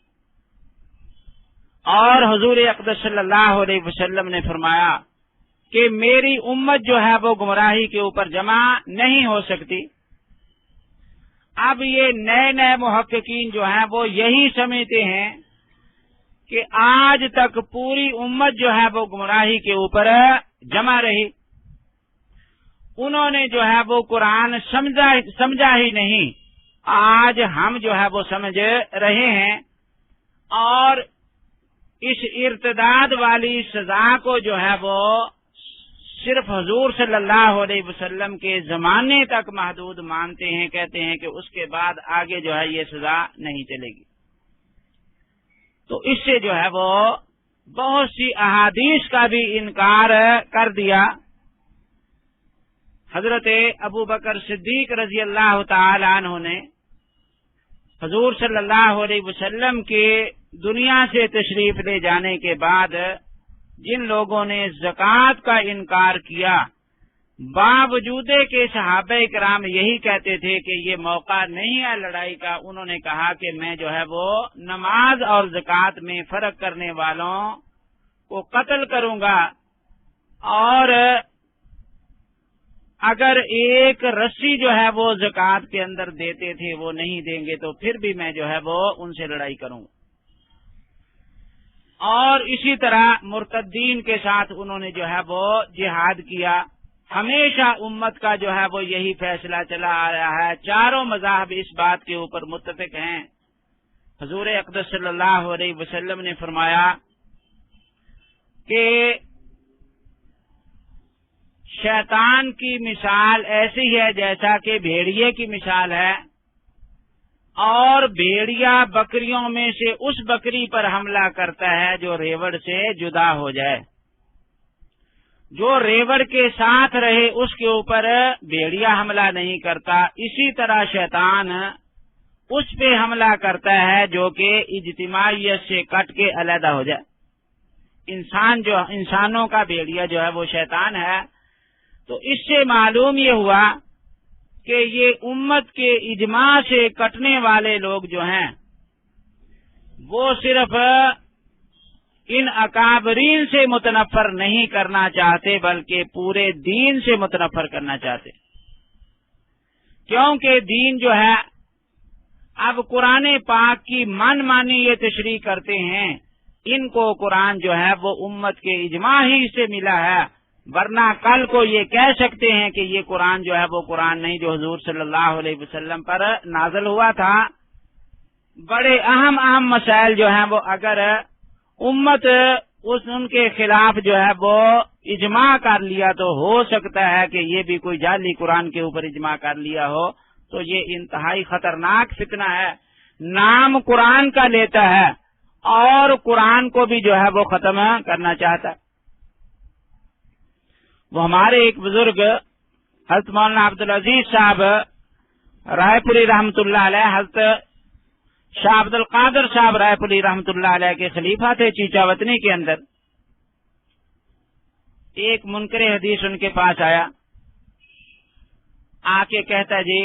اور حضور اقدس صلی اللہ علیہ وسلم نے فرمایا کہ میری امت جو ہے وہ گمراہی کے اوپر جمع نہیں ہو سکتی۔ اب یہ نئے نئے محققین جو ہیں وہ یہی سمجھتے ہیں کہ آج تک پوری امت جو ہے وہ گمراہی کے اوپر جمع رہی، انہوں نے جو ہے وہ قرآن سمجھا ہی نہیں، آج ہم جو ہے وہ سمجھ رہے ہیں، اور اس ارتداد والی سزا کو جو ہے وہ صرف حضور صلی اللہ علیہ وسلم کے زمانے تک محدود مانتے ہیں، کہتے ہیں کہ اس کے بعد آگے جو ہے یہ سزا نہیں چلے گی۔ تو اس سے جو ہے وہ بہت سی احادیث کا بھی انکار کر دیا۔ حضرت ابو بکر صدیق رضی اللہ تعالی عنہ نے حضور صلی اللہ علیہ وسلم کے دنیا سے تشریف لے جانے کے بعد جن لوگوں نے زکوٰۃ کا انکار کیا، باوجود کہ صحابہ کرام یہی کہتے تھے کہ یہ موقع نہیں ہے لڑائی کا، انہوں نے کہا کہ میں جو ہے وہ نماز اور زکوٰۃ میں فرق کرنے والوں کو قتل کروں گا، اور اگر ایک رسی جو ہے وہ زکوٰۃ کے اندر دیتے تھے وہ نہیں دیں گے تو پھر بھی میں جو ہے وہ ان سے لڑائی کروں گا۔ اور اسی طرح مرتدین کے ساتھ انہوں نے جو ہے وہ جہاد کیا۔ ہمیشہ امت کا جو ہے وہ یہی فیصلہ چلا آ رہا ہے، چاروں مذاہب اس بات کے اوپر متفق ہیں۔ حضور اقدس صلی اللہ علیہ وسلم نے فرمایا کہ شیطان کی مثال ایسی ہے جیسا کہ بھیڑیے کی مثال ہے، اور بھیڑیا بکریوں میں سے اس بکری پر حملہ کرتا ہے جو ریوڑ سے جدا ہو جائے، جو ریوڑ کے ساتھ رہے اس کے اوپر بھیڑیا حملہ نہیں کرتا۔ اسی طرح شیطان اس پہ حملہ کرتا ہے جو کہ اجتماعیت سے کٹ کے علیحدہ ہو جائے۔ انسانوں کا بھیڑیا جو ہے وہ شیطان ہے۔ تو اس سے معلوم یہ ہوا کہ یہ امت کے اجماع سے کٹنے والے لوگ جو ہیں وہ صرف ان اکابرین سے متنفر نہیں کرنا چاہتے بلکہ پورے دین سے متنفر کرنا چاہتے، کیونکہ دین جو ہے اب قرآن پاک کی من مانی یہ تشریح کرتے ہیں، ان کو قرآن جو ہے وہ امت کے اجماع ہی سے ملا ہے، ورنہ کل کو یہ کہہ سکتے ہیں کہ یہ قرآن جو ہے وہ قرآن نہیں جو حضور صلی اللہ علیہ وسلم پر نازل ہوا تھا۔ بڑے اہم مسائل جو ہیں وہ اگر امت ان کے خلاف جو ہے وہ اجماع کر لیا تو ہو سکتا ہے کہ یہ بھی کوئی جعلی قرآن کے اوپر اجماع کر لیا ہو، تو یہ انتہائی خطرناک فتنہ ہے، نام قرآن کا لیتا ہے اور قرآن کو بھی جو ہے وہ ختم کرنا چاہتا ہے۔ وہ ہمارے ایک بزرگ حضرت مولانا عبدالعزیز صاحب رائے پوری رحمۃ اللہ علیہ، حضرت شاہ عبد القادر صاحب رائے پوری رحمۃ اللہ علیہ کے خلیفہ تھے چیچا وطنی کے اندر۔ ایک منکر حدیث ان کے پاس آیا، آ کے کہتا جی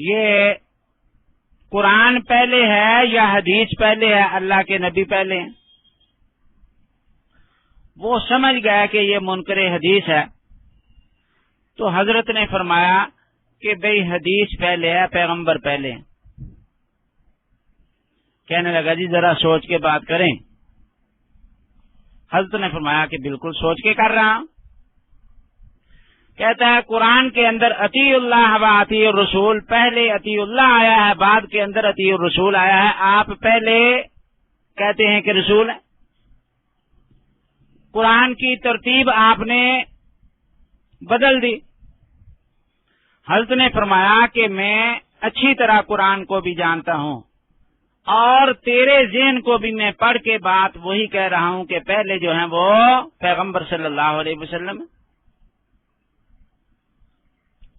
یہ قرآن پہلے ہے یا حدیث پہلے ہے، اللہ کے نبی پہلے ہیں؟ وہ سمجھ گیا کہ یہ منکر حدیث ہے، تو حضرت نے فرمایا کہ بھئی حدیث پہلے ہے، پیغمبر پہلے ہیں۔ کہنے لگا جی ذرا سوچ کے بات کریں۔ حضرت نے فرمایا کہ بالکل سوچ کے کر رہا ہوں۔ کہتا ہے قرآن کے اندر اطیع اللہ و اطیع الرسول، پہلے اطیع اللہ آیا ہے، بعد کے اندر اطیع الرسول آیا ہے. آپ پہلے کہتے ہیں کہ رسول ہے. قرآن کی ترتیب آپ نے بدل دی. حضرت نے فرمایا کہ میں اچھی طرح قرآن کو بھی جانتا ہوں اور تیرے ذہن کو بھی میں پڑھ کے بات وہی کہہ رہا ہوں کہ پہلے جو ہیں وہ پیغمبر صلی اللہ علیہ وسلم.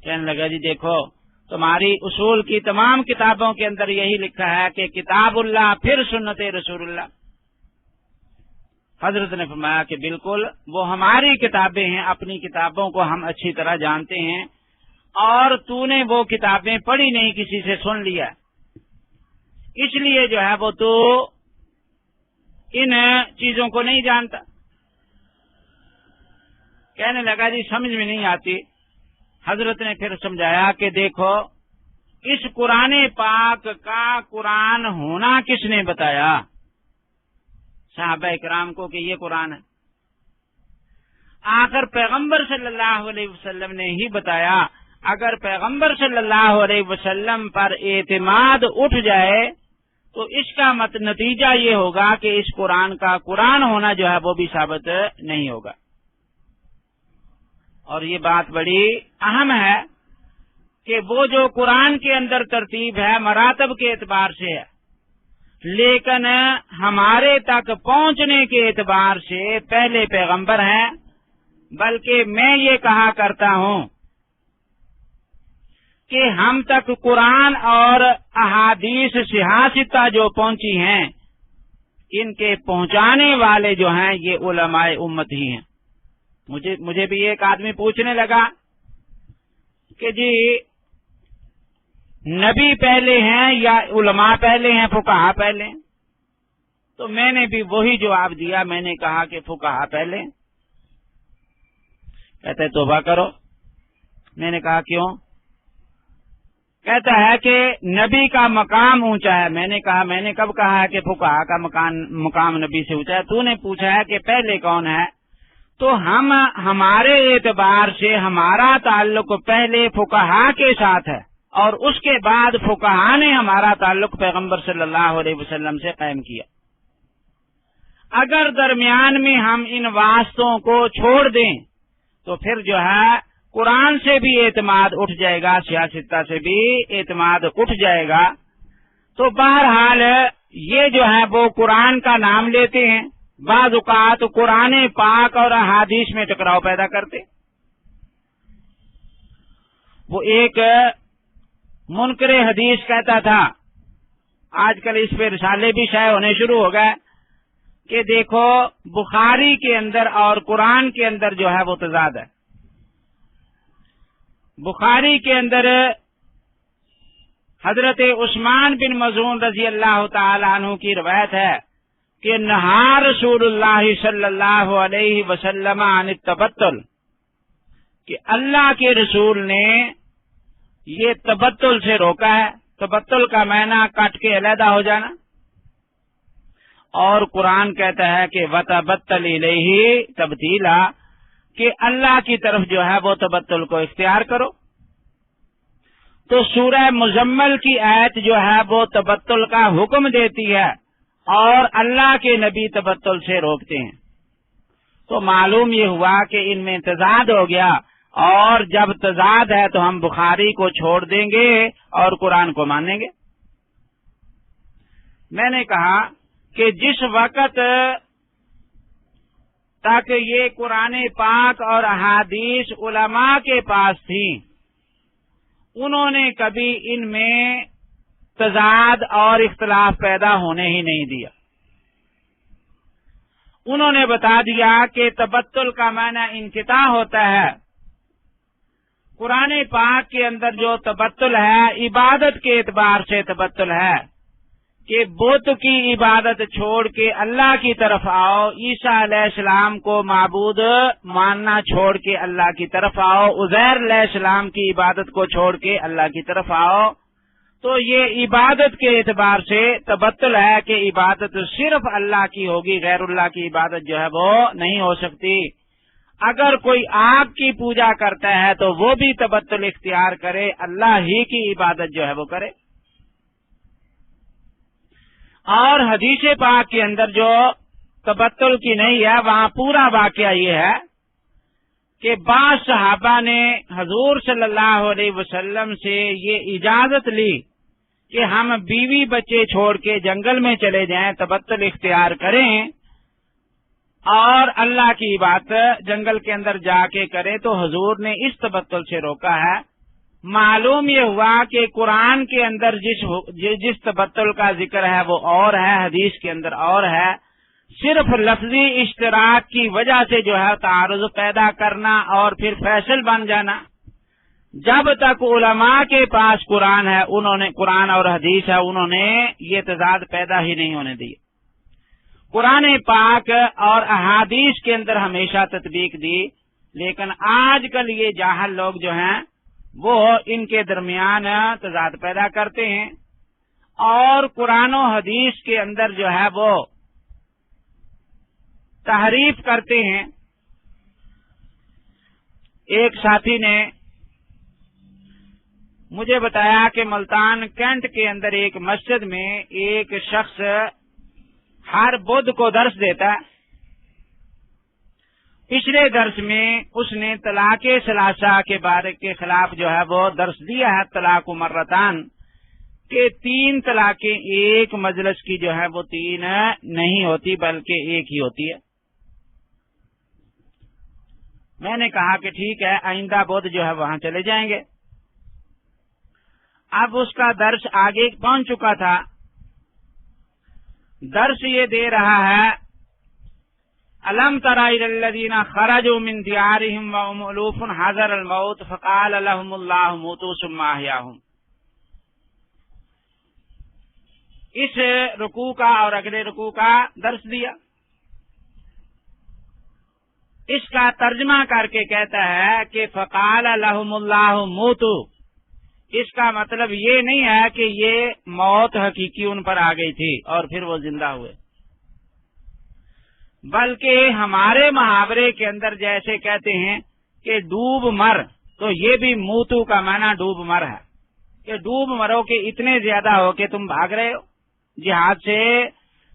کہنے لگا جی دیکھو تمہاری اصول کی تمام کتابوں کے اندر یہی لکھا ہے کہ کتاب اللہ پھر سنت رسول اللہ. حضرت نے فرمایا کہ بالکل وہ ہماری کتابیں ہیں، اپنی کتابوں کو ہم اچھی طرح جانتے ہیں اور تو نے وہ کتابیں پڑھی نہیں، کسی سے سن لیا، اس لیے جو ہے وہ تو ان چیزوں کو نہیں جانتا. کہنے لگا جی سمجھ میں نہیں آتی. حضرت نے پھر سمجھایا کہ دیکھو اس قرآن پاک کا قرآن ہونا کس نے بتایا؟ صحابہ کرام کو کہ یہ قرآن ہے. آخر پیغمبر صلی اللہ علیہ وسلم نے ہی بتایا. اگر پیغمبر صلی اللہ علیہ وسلم پر اعتماد اٹھ جائے تو اس کا نتیجہ یہ ہوگا کہ اس قرآن کا قرآن ہونا جو ہے وہ بھی ثابت نہیں ہوگا. اور یہ بات بڑی اہم ہے کہ وہ جو قرآن کے اندر ترتیب ہے مراتب کے اعتبار سے ہے، لیکن ہمارے تک پہنچنے کے اعتبار سے پہلے پیغمبر ہیں. بلکہ میں یہ کہا کرتا ہوں کہ ہم تک قرآن اور احادیث صحاح جو پہنچی ہیں ان کے پہنچانے والے جو ہیں یہ علماء امت ہی ہیں. مجھے بھی ایک آدمی پوچھنے لگا کہ جی نبی پہلے ہیں یا علماء پہلے ہیں، فقہا پہلے ہیں؟ تو میں نے بھی وہی جواب دیا. میں نے کہا کہ فقہا پہلے ہیں. کہتے توبہ کرو. میں نے کہا کیوں؟ کہتا ہے کہ نبی کا مقام اونچا ہے. میں نے کہا میں نے کب کہا ہے کہ فقہا کا مقام نبی سے اونچا ہے؟ تو نے پوچھا ہے کہ پہلے کون ہے، تو ہمارے اعتبار سے ہمارا تعلق پہلے فقہا کے ساتھ ہے اور اس کے بعد فقہا نے ہمارا تعلق پیغمبر صلی اللہ علیہ وسلم سے قائم کیا. اگر درمیان میں ہم ان واسطوں کو چھوڑ دیں تو پھر جو ہے قرآن سے بھی اعتماد اٹھ جائے گا، سیاستہ سے بھی اعتماد اٹھ جائے گا. تو بہرحال یہ جو ہے وہ قرآن کا نام لیتے ہیں، بعض اوقات قرآن پاک اور احادیث میں ٹکراؤ پیدا کرتے. وہ ایک منکر حدیث کہتا تھا، آج کل اس پہ رسالے بھی شائع ہونے شروع ہو گئے، کہ دیکھو بخاری کے اندر اور قرآن کے اندر جو ہے وہ تضاد ہے. بخاری کے اندر حضرت عثمان بن مظعون رضی اللہ تعالی عنہ کی روایت ہے کہ نہا رسول اللہ صلی اللہ علیہ وسلم عن التبتل، کہ اللہ کے رسول نے یہ تبتل سے روکا ہے. تبتل کا معنی کٹ کے علیحدہ ہو جانا. اور قرآن کہتا ہے کہ وَتَبَتَّلْ إِلَيْهِ تَبْتِيلًا، کہ اللہ کی طرف جو ہے وہ تبتل کو اختیار کرو. تو سورہ مزمل کی آیت جو ہے وہ تبتل کا حکم دیتی ہے اور اللہ کے نبی تبتل سے روکتے ہیں. تو معلوم یہ ہوا کہ ان میں تضاد ہو گیا، اور جب تضاد ہے تو ہم بخاری کو چھوڑ دیں گے اور قرآن کو مانیں گے. میں نے کہا کہ جس وقت تک یہ قرآن پاک اور احادیث علماء کے پاس تھی، انہوں نے کبھی ان میں تضاد اور اختلاف پیدا ہونے ہی نہیں دیا. انہوں نے بتا دیا کہ تبتل کا معنی انقطاع ہوتا ہے. قرآن پاک کے اندر جو تبتل ہے عبادت کے اعتبار سے تبتل ہے کہ بت کی عبادت چھوڑ کے اللہ کی طرف آؤ، عیسیٰ علیہ السلام کو معبود ماننا چھوڑ کے اللہ کی طرف آؤ، عزیر علیہ السلام کی عبادت کو چھوڑ کے اللہ کی طرف آؤ. تو یہ عبادت کے اعتبار سے تبتل ہے کہ عبادت صرف اللہ کی ہوگی، غیر اللہ کی عبادت جو ہے وہ نہیں ہو سکتی. اگر کوئی آگ کی پوجا کرتا ہے تو وہ بھی تبتل اختیار کرے، اللہ ہی کی عبادت جو ہے وہ کرے۔ اور حدیث پاک کے اندر جو تبتل کی نہیں ہے، وہاں پورا واقعہ یہ ہے کہ بعض صحابہ نے حضور صلی اللہ علیہ وسلم سے یہ اجازت لی کہ ہم بیوی بچے چھوڑ کے جنگل میں چلے جائیں، تبتل اختیار کریں اور اللہ کی بات جنگل کے اندر جا کے کریں، تو حضور نے اس تبتل سے روکا ہے۔ معلوم یہ ہوا کہ قرآن کے اندر جس تبتل کا ذکر ہے وہ اور ہے، حدیث کے اندر اور ہے۔ صرف لفظی اشتراک کی وجہ سے جو ہے تعارض پیدا کرنا اور پھر فیصل بن جانا، جب تک علماء کے پاس قرآن ہے، انہوں نے قرآن اور حدیث ہے، انہوں نے یہ تضاد پیدا ہی نہیں ہونے دی۔ قرآن پاک اور احادیث کے اندر ہمیشہ تطبیق دی، لیکن آج کل یہ جاہل لوگ جو ہیں وہ ان کے درمیان تضاد پیدا کرتے ہیں اور قرآن و حدیث کے اندر جو ہے وہ تحریف کرتے ہیں۔ ایک ساتھی نے مجھے بتایا کہ ملتان کینٹ کے اندر ایک مسجد میں ایک شخص ہر بدھ کو درس دیتا ہے۔ پچھلے درس میں اس نے طلاق ثلاثہ کے بارے کے خلاف جو ہے وہ درس دیا ہے، طلاق مرتان، کہ 3 طلاقیں ایک مجلس کی جو ہے وہ 3 نہیں ہوتی بلکہ ایک ہی ہوتی ہے۔ میں نے کہا کہ ٹھیک ہے، آئندہ بدھ جو ہے وہاں چلے جائیں گے۔ اب اس کا درس آگے پہنچ چکا تھا، درس یہ دے رہا ہے الم تر الی الذین خرجوا من دیارہم وهم الوف حذر الموت فقال لهم اللہ موتوا ثم احیاہم۔ اس رکوع کا اور اگلے رکوع کا درس دیا۔ اس کا ترجمہ کر کے کہتا ہے کہ فقال لهم اللہ موتوا، اس کا مطلب یہ نہیں ہے کہ یہ موت حقیقی ان پر آ گئی تھی اور پھر وہ زندہ ہوئے، بلکہ ہمارے محاورے کے اندر جیسے کہتے ہیں کہ ڈوب مر، تو یہ بھی موتو کا معنی ڈوب مر ہے، کہ ڈوب مرو کہ اتنے زیادہ ہو کہ تم بھاگ رہے ہو، جہاد سے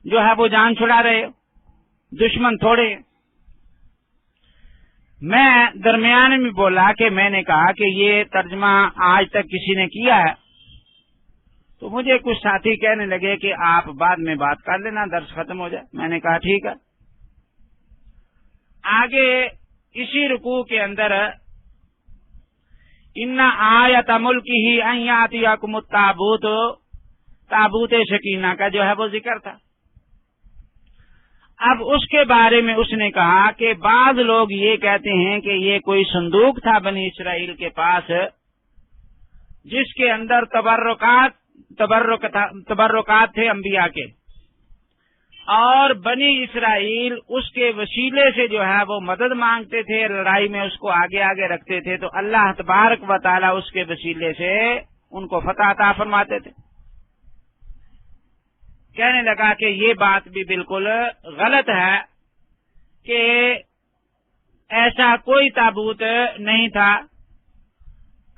جو ہے وہ جان چھڑا رہے ہو، دشمن تھوڑے۔ میں درمیان میں بولا کہ میں نے کہا کہ یہ ترجمہ آج تک کسی نے کیا ہے، تو مجھے کچھ ساتھی کہنے لگے کہ آپ بعد میں بات کر لینا، درس ختم ہو جائے۔ میں نے کہا ٹھیک ہے۔ آگے اسی رکوع کے اندر ان آیت ملکہ ان یاتیکم التابوت، تابوت سکینہ کا جو ہے وہ ذکر تھا۔ اب اس کے بارے میں اس نے کہا کہ بعض لوگ یہ کہتے ہیں کہ یہ کوئی صندوق تھا بنی اسرائیل کے پاس جس کے اندر تبرکات تھے انبیاء کے، اور بنی اسرائیل اس کے وسیلے سے جو ہے وہ مدد مانگتے تھے، لڑائی میں اس کو آگے آگے رکھتے تھے، تو اللہ تبارک و تعالی اس کے وسیلے سے ان کو فتح عطا فرماتے تھے۔ کہنے لگا کہ یہ بات بھی بالکل غلط ہے کہ ایسا کوئی تابوت نہیں تھا،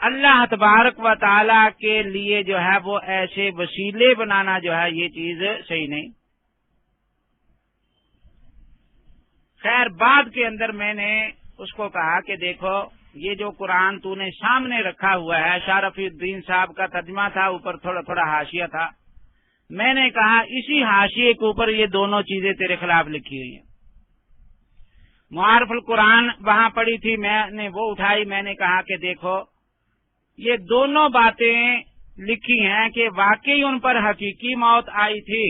اللہ تبارک و تعالی کے لیے جو ہے وہ ایسے وسیلے بنانا جو ہے یہ چیز صحیح نہیں۔ خیر بعد کے اندر میں نے اس کو کہا کہ دیکھو یہ جو قرآن تو نے سامنے رکھا ہوا ہے، شارف الدین صاحب کا ترجمہ تھا، اوپر تھوڑا تھوڑا حاشیہ تھا، میں نے کہا اسی حاشیے کے اوپر یہ دونوں چیزیں تیرے خلاف لکھی ہوئی ہیں۔ معارف القرآن وہاں پڑی تھی، میں نے وہ اٹھائی، میں نے کہا کہ دیکھو یہ دونوں باتیں لکھی ہیں کہ واقعی ان پر حقیقی موت آئی تھی،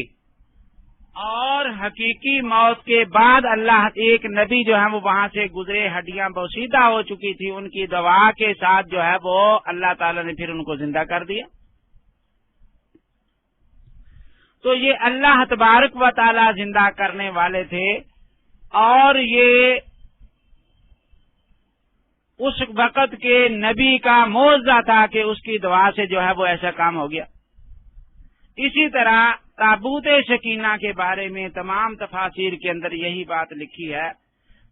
اور حقیقی موت کے بعد اللہ ایک نبی جو ہے وہ وہاں سے گزرے، ہڈیاں بوسیدہ ہو چکی تھی، ان کی دوا کے ساتھ جو ہے وہ اللہ تعالی نے پھر ان کو زندہ کر دیا۔ تو یہ اللہ تبارک و تعالی زندہ کرنے والے تھے، اور یہ اس وقت کے نبی کا معجزہ تھا کہ اس کی دعا سے جو ہے وہ ایسا کام ہو گیا۔ اسی طرح تابوت سکینہ کے بارے میں تمام تفاسیر کے اندر یہی بات لکھی ہے،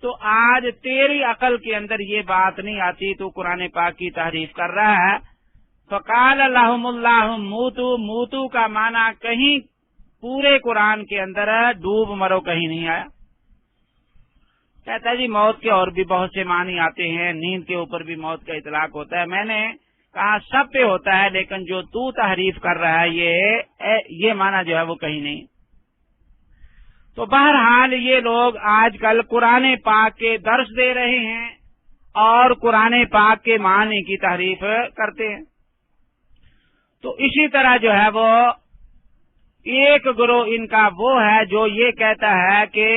تو آج تیری عقل کے اندر یہ بات نہیں آتی، تو قرآن پاک کی تحریف کر رہا ہے۔ فقال لهم اللہ موتو، موتو کا معنی کہیں پورے قرآن کے اندر ڈوب مرو کہیں نہیں آیا۔ کہتا ہے جی موت کے اور بھی بہت سے معنی آتے ہیں، نیند کے اوپر بھی موت کا اطلاق ہوتا ہے۔ میں نے کہا سب پہ ہوتا ہے، لیکن جو تو تحریف کر رہا ہے یہ معنی جو ہے وہ کہیں نہیں۔ تو بہرحال یہ لوگ آج کل قرآن پاک کے درس دے رہے ہیں اور قرآن پاک کے معنی کی تحریف کرتے ہیں۔ تو اسی طرح جو ہے وہ ایک گروہ ان کا وہ ہے جو یہ کہتا ہے کہ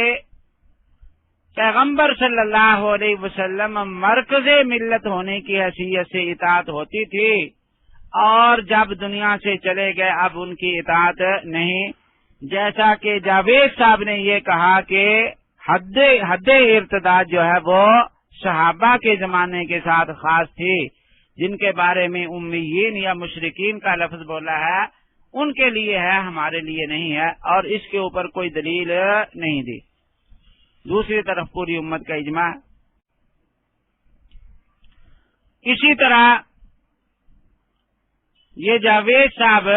پیغمبر صلی اللہ علیہ وسلم مرکز ملت ہونے کی حیثیت سے اطاعت ہوتی تھی، اور جب دنیا سے چلے گئے اب ان کی اطاعت نہیں، جیسا کہ جاوید صاحب نے یہ کہا کہ حد ارتداد جو ہے وہ صحابہ کے زمانے کے ساتھ خاص تھی، جن کے بارے میں امیین یا مشرکین کا لفظ بولا ہے ان کے لیے ہے، ہمارے لیے نہیں ہے، اور اس کے اوپر کوئی دلیل نہیں دی۔ دوسری طرف پوری امت کا اجماع ہے۔ اسی طرح یہ جاوید صاحب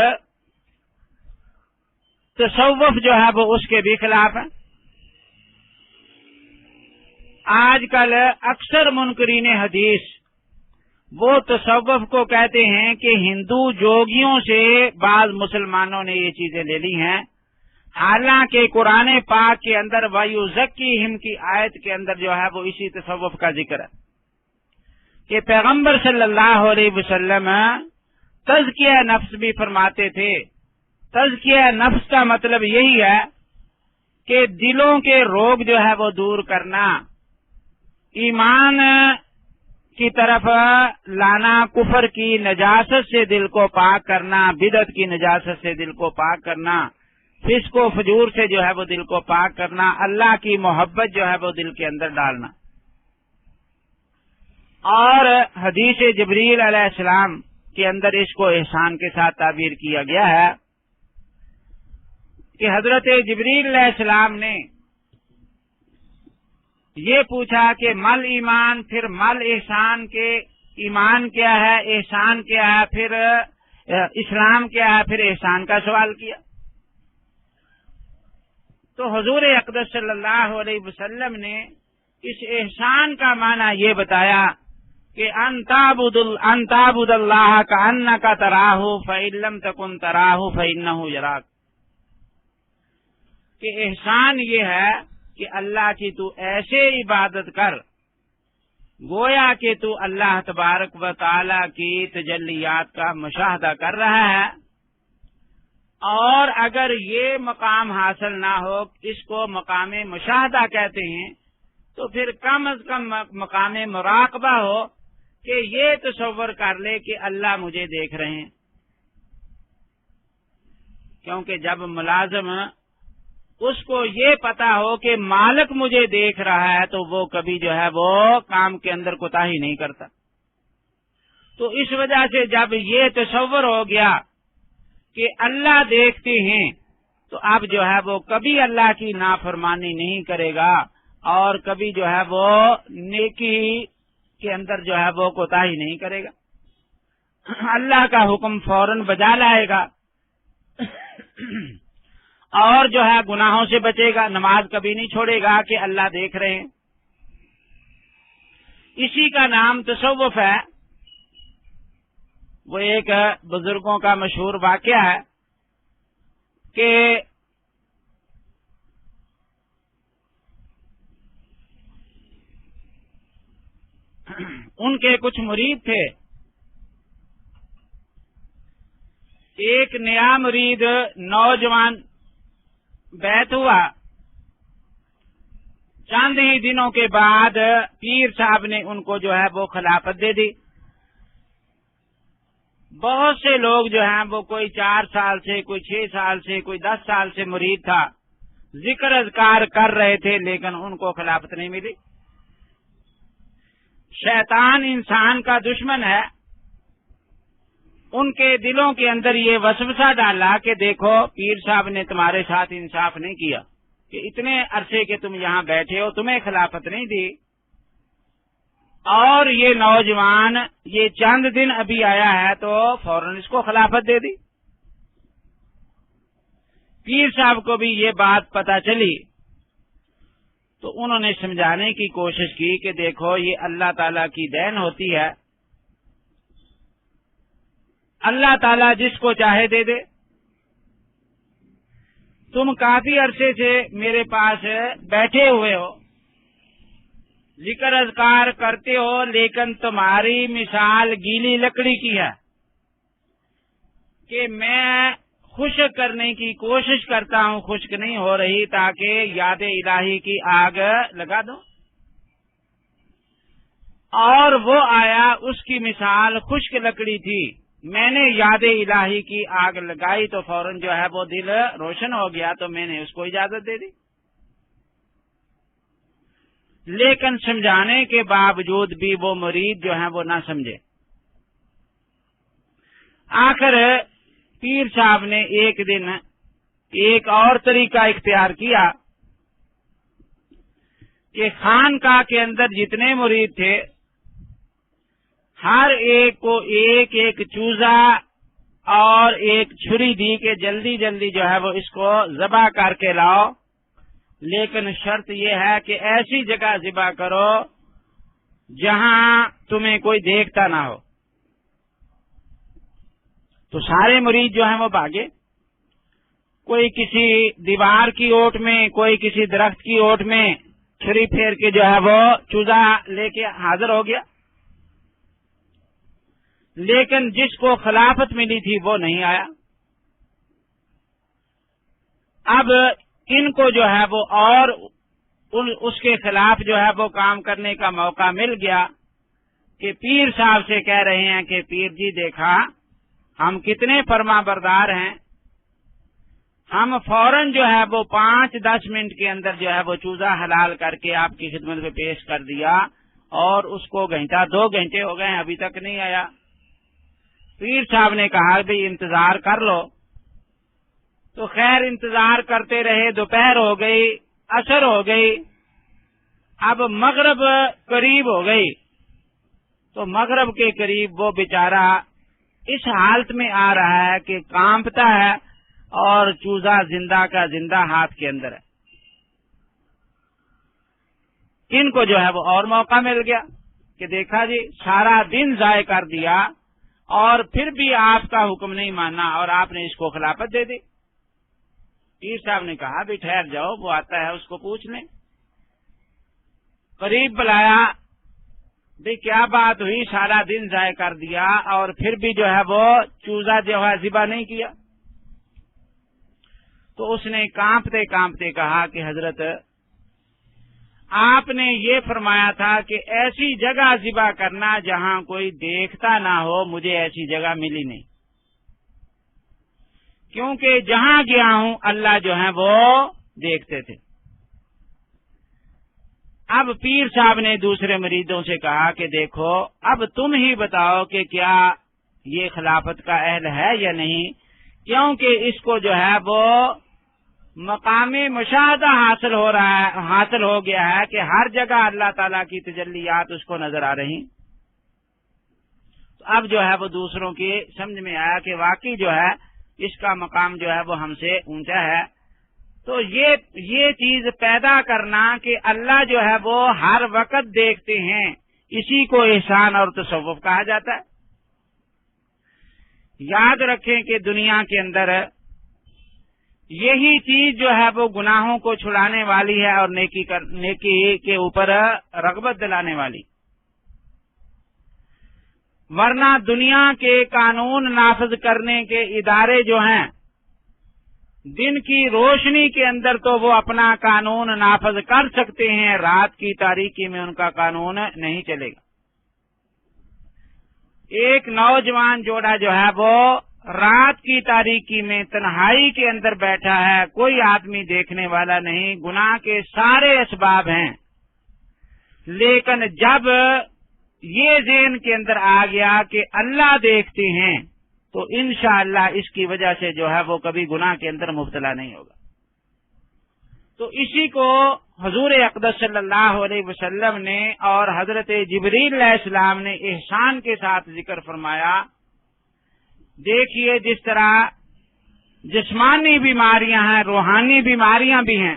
تصوف جو ہے وہ اس کے بھی خلاف ہے۔ آج کل اکثر منکرین حدیث وہ تصوف کو کہتے ہیں کہ ہندو جوگیوں سے بعض مسلمانوں نے یہ چیزیں لے لی ہیں، حالانکہ قرآن پاک کے اندر وَيُزَكِّيهِمْ کی آیت کے اندر جو ہے وہ اسی تصوف کا ذکر ہے کہ پیغمبر صلی اللہ علیہ وسلم تزکیہ نفس بھی فرماتے تھے۔ تزکیہ نفس کا مطلب یہی ہے کہ دلوں کے روگ جو ہے وہ دور کرنا، ایمان کی طرف لانا، کفر کی نجاست سے دل کو پاک کرنا، بدعت کی نجاست سے دل کو پاک کرنا، فسق و فجور سے جو ہے وہ دل کو پاک کرنا، اللہ کی محبت جو ہے وہ دل کے اندر ڈالنا۔ اور حدیث جبریل علیہ السلام کے اندر اس کو احسان کے ساتھ تعبیر کیا گیا ہے کہ حضرت جبریل علیہ السلام نے یہ پوچھا کہ مل ایمان، پھر مل احسان، کے ایمان کیا ہے، احسان کیا ہے، پھر اسلام کیا ہے، پھر احسان کا سوال کیا۔ تو حضور اقدس صلی اللہ علیہ وسلم نے اس احسان کا معنی یہ بتایا کہ ان تعبد اللہ کأنک تراہ فإن لم تکن تراہ فإنہ یراک، کہ احسان یہ ہے کہ اللہ کی تو ایسے عبادت کر گویا کہ تو اللہ تبارک و تعالی کی تجلیات کا مشاہدہ کر رہا ہے، اور اگر یہ مقام حاصل نہ ہو، اس کو مقام مشاہدہ کہتے ہیں، تو پھر کم از کم مقام مراقبہ ہو کہ یہ تصور کر لے کہ اللہ مجھے دیکھ رہے ہیں، کیونکہ جب ملازم اس کو یہ پتا ہو کہ مالک مجھے دیکھ رہا ہے تو وہ کبھی جو ہے وہ کام کے اندر کوتاہی نہیں کرتا۔ تو اس وجہ سے جب یہ تصور ہو گیا کہ اللہ دیکھتے ہیں تو اب جو ہے وہ کبھی اللہ کی نافرمانی نہیں کرے گا، اور کبھی جو ہے وہ نیکی کے اندر جو ہے وہ کوتاہی نہیں کرے گا، اللہ کا حکم فوراً بجا لائے گا، اور جو ہے گناہوں سے بچے گا، نماز کبھی نہیں چھوڑے گا کہ اللہ دیکھ رہے ہیں۔ اسی کا نام تصوف ہے۔ وہ ایک بزرگوں کا مشہور واقعہ ہے کہ ان کے کچھ مرید تھے، ایک نیا مرید نوجوان بیعت ہوا، چند ہی دنوں کے بعد پیر صاحب نے ان کو جو ہے وہ خلافت دے دی۔ بہت سے لوگ جو ہیں وہ کوئی 4 سال سے، کوئی 6 سال سے، کوئی 10 سال سے مرید تھا، ذکر اذکار کر رہے تھے، لیکن ان کو خلافت نہیں ملی۔ شیطان انسان کا دشمن ہے، ان کے دلوں کے اندر یہ وسوسہ ڈالا کہ دیکھو پیر صاحب نے تمہارے ساتھ انصاف نہیں کیا، کہ اتنے عرصے کے تم یہاں بیٹھے ہو، تمہیں خلافت نہیں دی، اور یہ نوجوان یہ چند دن ابھی آیا ہے تو فوراً اس کو خلافت دے دی۔ پیر صاحب کو بھی یہ بات پتہ چلی تو انہوں نے سمجھانے کی کوشش کی کہ دیکھو یہ اللہ تعالی کی دین ہوتی ہے، اللہ تعالیٰ جس کو چاہے دے دے۔ تم کافی عرصے سے میرے پاس بیٹھے ہوئے ہو، ذکر اذکار کرتے ہو، لیکن تمہاری مثال گیلی لکڑی کی ہے کہ میں خشک کرنے کی کوشش کرتا ہوں، خشک نہیں ہو رہی، تاکہ یاد الہی کی آگ لگا دو۔ اور وہ آیا، اس کی مثال خشک لکڑی تھی، میں نے یاد الہی کی آگ لگائی تو فوراً جو ہے وہ دل روشن ہو گیا، تو میں نے اس کو اجازت دے دی۔ لیکن سمجھانے کے باوجود بھی وہ مرید جو ہیں وہ نہ سمجھے۔ آخر پیر صاحب نے ایک دن ایک اور طریقہ اختیار کیا کہ خانقاہ کے اندر جتنے مرید تھے ہر ایک کو ایک ایک چوزا اور ایک چھری دی کہ جلدی جلدی جو ہے وہ اس کو ذبح کر کے لاؤ، لیکن شرط یہ ہے کہ ایسی جگہ ذبح کرو جہاں تمہیں کوئی دیکھتا نہ ہو۔ تو سارے مرید جو ہیں وہ بھاگے، کوئی کسی دیوار کی اوٹ میں، کوئی کسی درخت کی اوٹ میں چھری پھیر کے جو ہے وہ چوزا لے کے حاضر ہو گیا، لیکن جس کو خلافت ملی تھی وہ نہیں آیا۔ اب ان کو جو ہے وہ اور اس کے خلاف جو ہے وہ کام کرنے کا موقع مل گیا کہ پیر صاحب سے کہہ رہے ہیں کہ پیر جی دیکھا ہم کتنے فرما بردار ہیں، ہم فوراً جو ہے وہ 5-10 منٹ کے اندر جو ہے وہ چوزا حلال کر کے آپ کی خدمت میں پیش کر دیا، اور اس کو گھنٹہ 2 گھنٹے ہو گئے ہیں ابھی تک نہیں آیا۔ پیر صاحب نے کہا بھئی انتظار کر لو، تو خیر انتظار کرتے رہے، دوپہر ہو گئی، عصر ہو گئی، اب مغرب قریب ہو گئی، تو مغرب کے قریب وہ بیچارہ اس حالت میں آ رہا ہے کہ کانپتا ہے اور چوزا زندہ کا زندہ ہاتھ کے اندر ہے۔ ان کو جو ہے وہ اور موقع مل گیا کہ دیکھا جی سارا دن ضائع کر دیا اور پھر بھی آپ کا حکم نہیں مانا اور آپ نے اس کو خلافت دے دی۔ پیر صاحب نے کہا بھی ٹھہر جاؤ، وہ آتا ہے اس کو پوچھ لیں۔ قریب بلایا، بھی کیا بات ہوئی، سارا دن ضائع کر دیا اور پھر بھی جو ہے وہ چوزا جو ہے ذبح نہیں کیا؟ تو اس نے کانپتے کانپتے کہا کہ حضرت آپ نے یہ فرمایا تھا کہ ایسی جگہ ذبح کرنا جہاں کوئی دیکھتا نہ ہو، مجھے ایسی جگہ ملی نہیں، کیونکہ جہاں گیا ہوں اللہ جو ہے وہ دیکھتے تھے۔ اب پیر صاحب نے دوسرے مریدوں سے کہا کہ دیکھو اب تم ہی بتاؤ کہ کیا یہ خلافت کا اہل ہے یا نہیں، کیونکہ اس کو جو ہے وہ مقام مشاہدہ حاصل ہو گیا ہے کہ ہر جگہ اللہ تعالیٰ کی تجلیات اس کو نظر آ رہی۔ اب جو ہے وہ دوسروں کی سمجھ میں آیا کہ واقعی جو ہے اس کا مقام جو ہے وہ ہم سے اونچا ہے۔ تو یہ چیز پیدا کرنا کہ اللہ جو ہے وہ ہر وقت دیکھتے ہیں، اسی کو احسان اور تصوف کہا جاتا ہے۔ یاد رکھیں کہ دنیا کے اندر یہی چیز جو ہے وہ گناہوں کو چھڑانے والی ہے اور نیکی کے اوپر رغبت دلانے والی، ورنہ دنیا کے قانون نافذ کرنے کے ادارے جو ہیں دن کی روشنی کے اندر تو وہ اپنا قانون نافذ کر سکتے ہیں، رات کی تاریکی میں ان کا قانون نہیں چلے گا۔ ایک نوجوان جوڑا جو ہے وہ رات کی تاریکی میں تنہائی کے اندر بیٹھا ہے، کوئی آدمی دیکھنے والا نہیں، گناہ کے سارے اسباب ہیں، لیکن جب یہ ذہن کے اندر آ گیا کہ اللہ دیکھتے ہیں تو انشاءاللہ اس کی وجہ سے جو ہے وہ کبھی گناہ کے اندر مبتلا نہیں ہوگا۔ تو اسی کو حضور اقدس صلی اللہ علیہ وسلم نے اور حضرت جبریل علیہ السلام نے احسان کے ساتھ ذکر فرمایا. دیکھیے جس طرح جسمانی بیماریاں ہیں، روحانی بیماریاں بھی ہیں.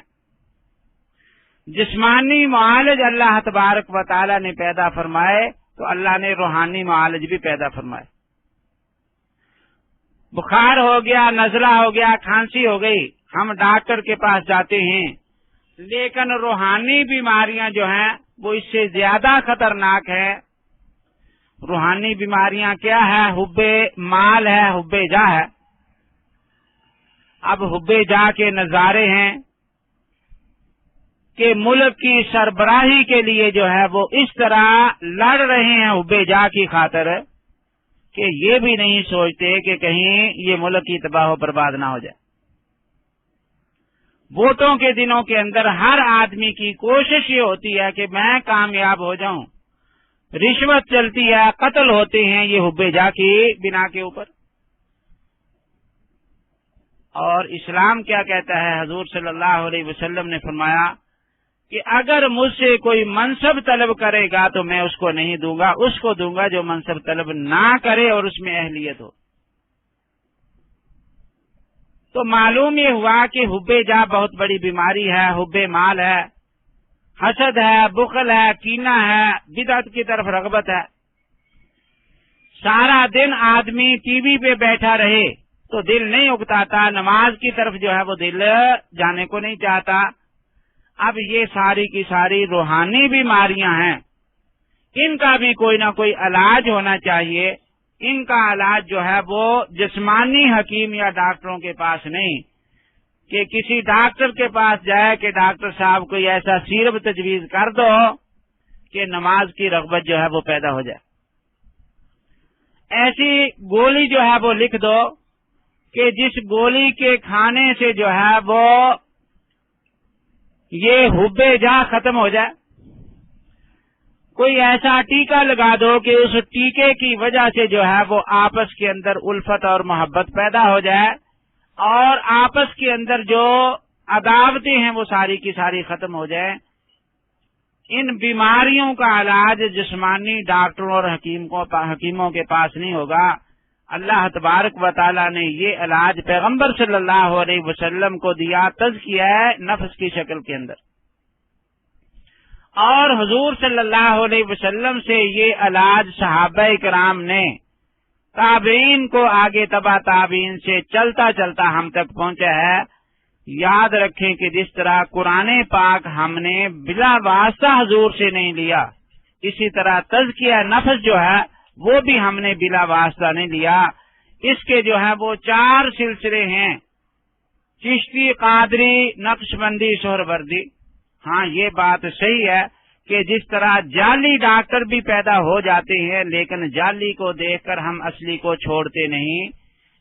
جسمانی معالج اللہ تبارک و تعالی نے پیدا فرمائے تو اللہ نے روحانی معالج بھی پیدا فرمائے. بخار ہو گیا، نزلہ ہو گیا، کھانسی ہو گئی، ہم ڈاکٹر کے پاس جاتے ہیں، لیکن روحانی بیماریاں جو ہیں وہ اس سے زیادہ خطرناک ہیں. روحانی بیماریاں کیا ہے؟ حب مال ہے، حب جاہ ہے. اب حب جاہ کے نظارے ہیں کہ ملک کی سربراہی کے لیے جو ہے وہ اس طرح لڑ رہے ہیں حب جاہ کی خاطر کہ یہ بھی نہیں سوچتے کہ کہیں یہ ملک کی تباہ و برباد نہ ہو جائے. ووٹوں کے دنوں کے اندر ہر آدمی کی کوشش یہ ہوتی ہے کہ میں کامیاب ہو جاؤں. رشوت چلتی ہے، قتل ہوتے ہیں یہ حب جاہ کی بنا کے اوپر. اور اسلام کیا کہتا ہے؟ حضور صلی اللہ علیہ وسلم نے فرمایا کہ اگر مجھ سے کوئی منصب طلب کرے گا تو میں اس کو نہیں دوں گا، اس کو دوں گا جو منصب طلب نہ کرے اور اس میں اہلیت ہو. تو معلوم یہ ہوا کہ حب جاہ بہت بڑی بیماری ہے. حب مال ہے، حسد ہے، بخل ہے، کینہ ہے، بدعت کی طرف رغبت ہے. سارا دن آدمی ٹی وی پہ بیٹھا رہے تو دل نہیں اکتاتا، نماز کی طرف جو ہے وہ دل جانے کو نہیں چاہتا. اب یہ ساری کی ساری روحانی بیماریاں ہیں، ان کا بھی کوئی نہ کوئی علاج ہونا چاہیے. ان کا علاج جو ہے وہ جسمانی حکیم یا ڈاکٹروں کے پاس نہیں کہ کسی ڈاکٹر کے پاس جائے کہ ڈاکٹر صاحب کوئی ایسا سیرپ تجویز کر دو کہ نماز کی رغبت جو ہے وہ پیدا ہو جائے. ایسی گولی جو ہے وہ لکھ دو کہ جس گولی کے کھانے سے جو ہے وہ یہ حب جاہ ختم ہو جائے. کوئی ایسا ٹیکہ لگا دو کہ اس ٹیکے کی وجہ سے جو ہے وہ آپس کے اندر الفت اور محبت پیدا ہو جائے اور آپس کے اندر جو عداوتیں ہیں وہ ساری کی ساری ختم ہو جائے. ان بیماریوں کا علاج جسمانی ڈاکٹروں اور حکیموں کے پاس نہیں ہوگا. اللہ تبارک و تعالی نے یہ علاج پیغمبر صلی اللہ علیہ وسلم کو دیا، تزکیہ نفس کی شکل کے اندر. اور حضور صلی اللہ علیہ وسلم سے یہ علاج صحابہ کرام نے تابعین کو آگے تبع تابعین سے چلتا چلتا ہم تک پہنچا ہے. یاد رکھیں کہ جس طرح قرآن پاک ہم نے بلا واسطہ حضور سے نہیں لیا، اسی طرح تزکیہ نفس جو ہے وہ بھی ہم نے بلا واسطہ نہیں لیا. اس کے جو ہے وہ 4 سلسلے ہیں: چشتی، قادری، نقشبندی، سہروردی. ہاں یہ بات صحیح ہے کہ جس طرح جعلی ڈاکٹر بھی پیدا ہو جاتے ہیں لیکن جعلی کو دیکھ کر ہم اصلی کو چھوڑتے نہیں،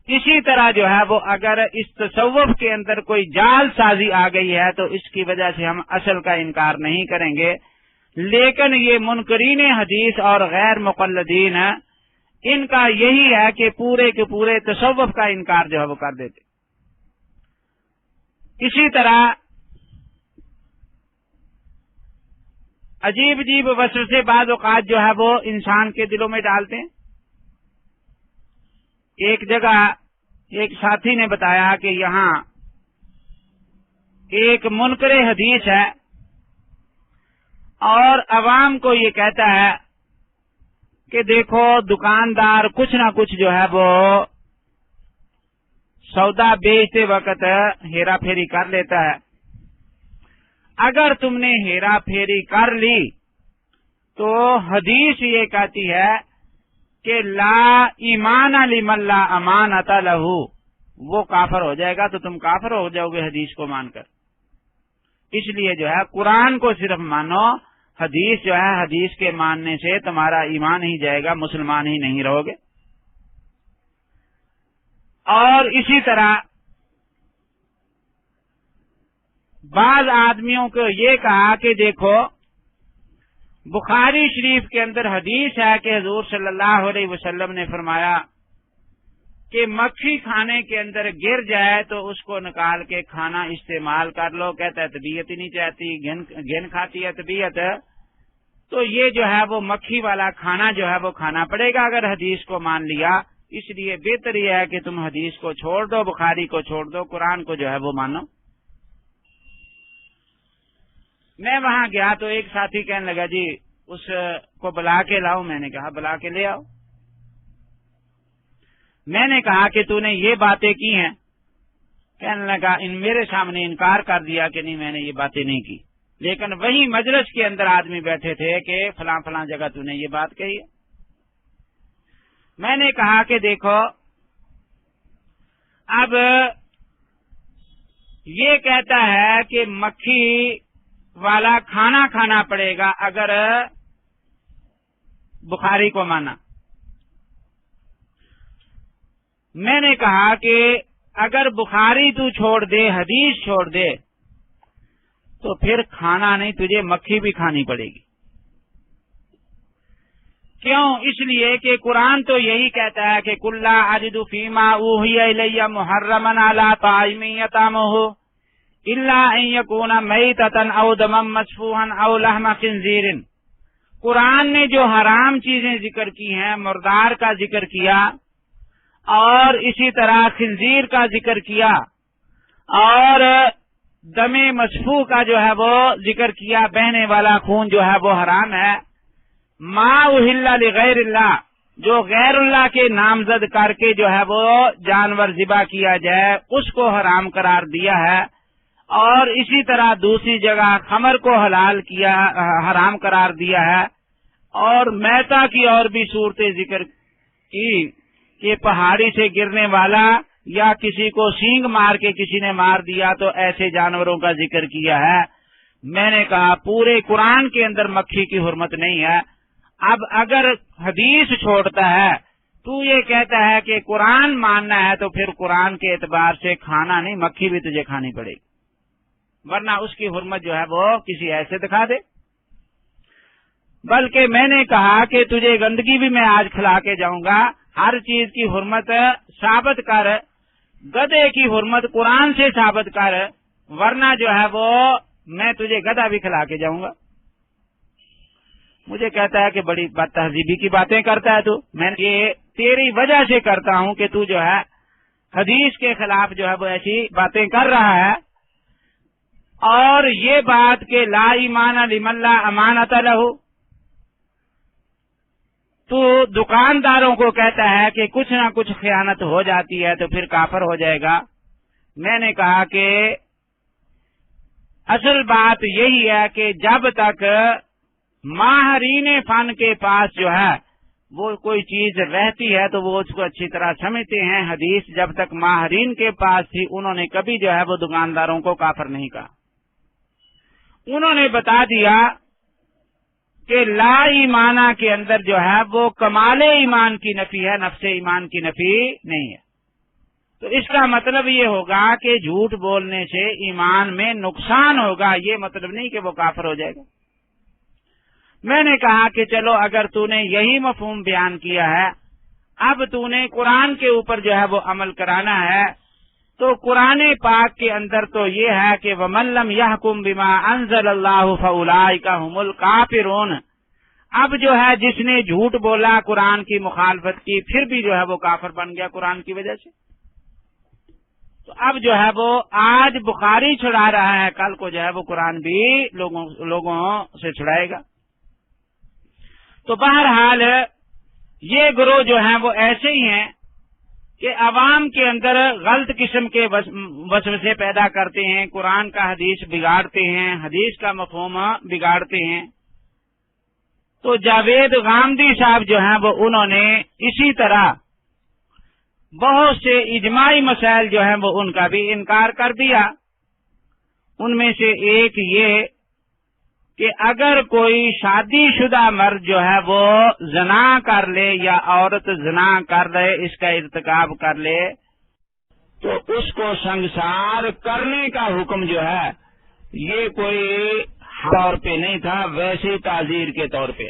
اسی طرح جو ہے وہ اگر اس تصوف کے اندر کوئی جعل سازی آ گئی ہے تو اس کی وجہ سے ہم اصل کا انکار نہیں کریں گے. لیکن یہ منکرین حدیث اور غیر مقلدین ان کا یہی ہے کہ پورے کے پورے تصوف کا انکار جو ہے وہ کر دیتے. اسی طرح عجیب عجیب وسوسے بعض اوقات جو ہے وہ انسان کے دلوں میں ڈالتے ہیں. ایک جگہ ایک ساتھی نے بتایا کہ یہاں ایک منکر حدیث ہے اور عوام کو یہ کہتا ہے کہ دیکھو دکاندار کچھ نہ کچھ جو ہے وہ سودا بیچتے وقت ہیرا پھیری کر لیتا ہے. اگر تم نے ہیرا پھیری کر لی تو حدیث یہ کہتی ہے کہ لا ایمان لمن لا امانت لہ، وہ کافر ہو جائے گا تو تم کافر ہو جاؤ گے حدیث کو مان کر. اس لیے جو ہے قرآن کو صرف مانو، حدیث جو ہے حدیث کے ماننے سے تمہارا ایمان ہی جائے گا، مسلمان ہی نہیں رہو گے. اور اسی طرح بعض آدمیوں کو یہ کہا کہ دیکھو بخاری شریف کے اندر حدیث ہے کہ حضور صلی اللہ علیہ وسلم نے فرمایا کہ مکھی کھانے کے اندر گر جائے تو اس کو نکال کے کھانا استعمال کر لو. کہتا ہے طبیعت ہی نہیں چاہتی، گھن کھاتی ہے طبیعت. تو یہ جو ہے وہ مکھی والا کھانا جو ہے وہ کھانا پڑے گا اگر حدیث کو مان لیا. اس لیے بہتر یہ ہے کہ تم حدیث کو چھوڑ دو، بخاری کو چھوڑ دو، قرآن کو جو ہے وہ مانو. میں وہاں گیا تو ایک ساتھی کہنے لگا جی اس کو بلا کے لاؤ. میں نے کہا بلا کے لے آؤ. میں نے کہا کہ تو نے یہ باتیں کی ہیں. کہنے لگا میرے سامنے انکار کر دیا کہ نہیں میں نے یہ باتیں نہیں کی، لیکن وہی مجلس کے اندر آدمی بیٹھے تھے کہ فلاں فلاں جگہ تو نے یہ بات کہی ہے. میں نے کہا کہ دیکھو اب یہ کہتا ہے کہ مکھی والا کھانا کھانا پڑے گا اگر بخاری کو مانا. میں نے کہا کہ اگر بخاری تو چھوڑ دے، حدیث چھوڑ دے، تو پھر کھانا نہیں تجھے مکھی بھی کھانی پڑے گی. کیوں؟ اس لیے کہ قرآن تو یہی کہتا ہے کہ کل لا اجد فیما اوحی الی محرما علی طاعم یطعمہ الا ان یکون میتۃ او دما مسفوحا او لحم خنزیر. قرآن نے جو حرام چیزیں ذکر کی ہیں، مردار کا ذکر کیا اور اسی طرح خنزیر کا ذکر کیا اور دم مسفوح کا جو ہے وہ ذکر کیا، بہنے والا خون جو ہے وہ حرام ہے. ما اہل لغیر اللہ، جو غیر اللہ کے نامزد کر کے جو ہے وہ جانور ذبح کیا جائے اس کو حرام قرار دیا ہے. اور اسی طرح دوسری جگہ خمر کو حلال کیا، حرام قرار دیا ہے. اور میتا کی اور بھی صورتیں ذکر کی کہ پہاڑی سے گرنے والا یا کسی کو سینگ مار کے کسی نے مار دیا تو ایسے جانوروں کا ذکر کیا ہے. میں نے کہا پورے قرآن کے اندر مکھی کی حرمت نہیں ہے. اب اگر حدیث چھوڑتا ہے تو یہ کہتا ہے کہ قرآن ماننا ہے تو پھر قرآن کے اعتبار سے کھانا نہیں، مکھی بھی تجھے کھانی پڑے گی، ورنہ اس کی حرمت جو ہے وہ کسی ایسے دکھا دے. بلکہ میں نے کہا کہ تجھے گندگی بھی میں آج کھلا کے جاؤں گا. ہر چیز کی حرمت ثابت کر، گدھے کی حرمت قرآن سے ثابت کر، ورنہ جو ہے وہ میں تجھے گدھا بھی کھلا کے جاؤں گا. مجھے کہتا ہے کہ بڑی بد تہذیبی کی باتیں کرتا ہے تو. میں یہ تیری وجہ سے کرتا ہوں کہ تو جو ہے حدیث کے خلاف جو ہے وہ ایسی باتیں کر رہا ہے. اور یہ بات کہ لا ایمان لمن لا امانت لہ، تو دکانداروں کو کہتا ہے کہ کچھ نہ کچھ خیانت ہو جاتی ہے تو پھر کافر ہو جائے گا. میں نے کہا کہ اصل بات یہی ہے کہ جب تک ماہرین فن کے پاس جو ہے وہ کوئی چیز رہتی ہے تو وہ اس کو اچھی طرح سمجھتے ہیں. حدیث جب تک ماہرین کے پاس تھی انہوں نے کبھی جو ہے وہ دکانداروں کو کافر نہیں کہا. انہوں نے بتا دیا کہ لا ایمانہ کے اندر جو ہے وہ کمال ایمان کی نفی ہے، نفس ایمان کی نفی نہیں ہے. تو اس کا مطلب یہ ہوگا کہ جھوٹ بولنے سے ایمان میں نقصان ہوگا، یہ مطلب نہیں کہ وہ کافر ہو جائے گا. میں نے کہا کہ چلو اگر تو نے یہی مفہوم بیان کیا ہے، اب تو نے قرآن کے اوپر جو ہے وہ عمل کرانا ہے. تو قرآن پاک کے اندر تو یہ ہے کہ وَمَن لَّمْ يَحْكُم بِمَا أَنزَلَ اللَّهُ فَأُولَٰئِكَ هُمُ الْكَافِرُونَ. اب جو ہے جس نے جھوٹ بولا، قرآن کی مخالفت کی، پھر بھی جو ہے وہ کافر بن گیا قرآن کی وجہ سے. تو اب جو ہے وہ آج بخاری چھڑا رہا ہے، کل کو جو ہے وہ قرآن بھی لوگوں سے چھڑائے گا. تو بہرحال یہ گروہ جو ہیں وہ ایسے ہی ہیں کہ عوام کے اندر غلط قسم کے وسوسے پیدا کرتے ہیں، قرآن کا حدیث بگاڑتے ہیں، حدیث کا مفہوم بگاڑتے ہیں. تو جاوید غامدی صاحب جو ہیں وہ انہوں نے اسی طرح بہت سے اجماعی مسائل جو ہیں وہ ان کا بھی انکار کر دیا. ان میں سے ایک یہ کہ اگر کوئی شادی شدہ مرد جو ہے وہ زنا کر لے یا عورت زنا کر لے، اس کا ارتکاب کر لے، تو اس کو سنگسار کرنے کا حکم جو ہے یہ کوئی طور پہ نہیں تھا، ویسے تعزیر کے طور پہ.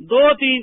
2-3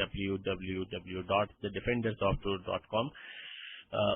www.thedefendersoftour.com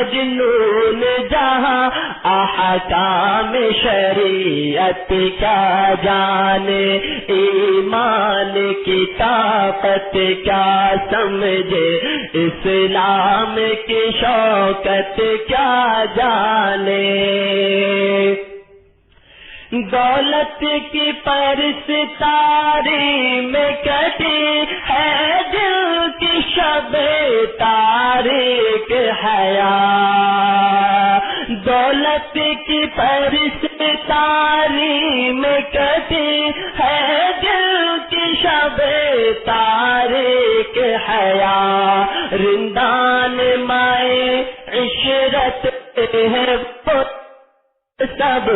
مجنون جہاں احکام شریعت کیا جانے، ایمان کی طاقت کیا سمجھے، اسلام کی شوکت کیا جانے۔ دولت کی پرستاری میں کٹی ہے دل کی شب تاریک حیا، دولت کی پرستاری میں کٹی ہے دل کی شب تاریک حیا، رندان مائے عشرت ہے سب،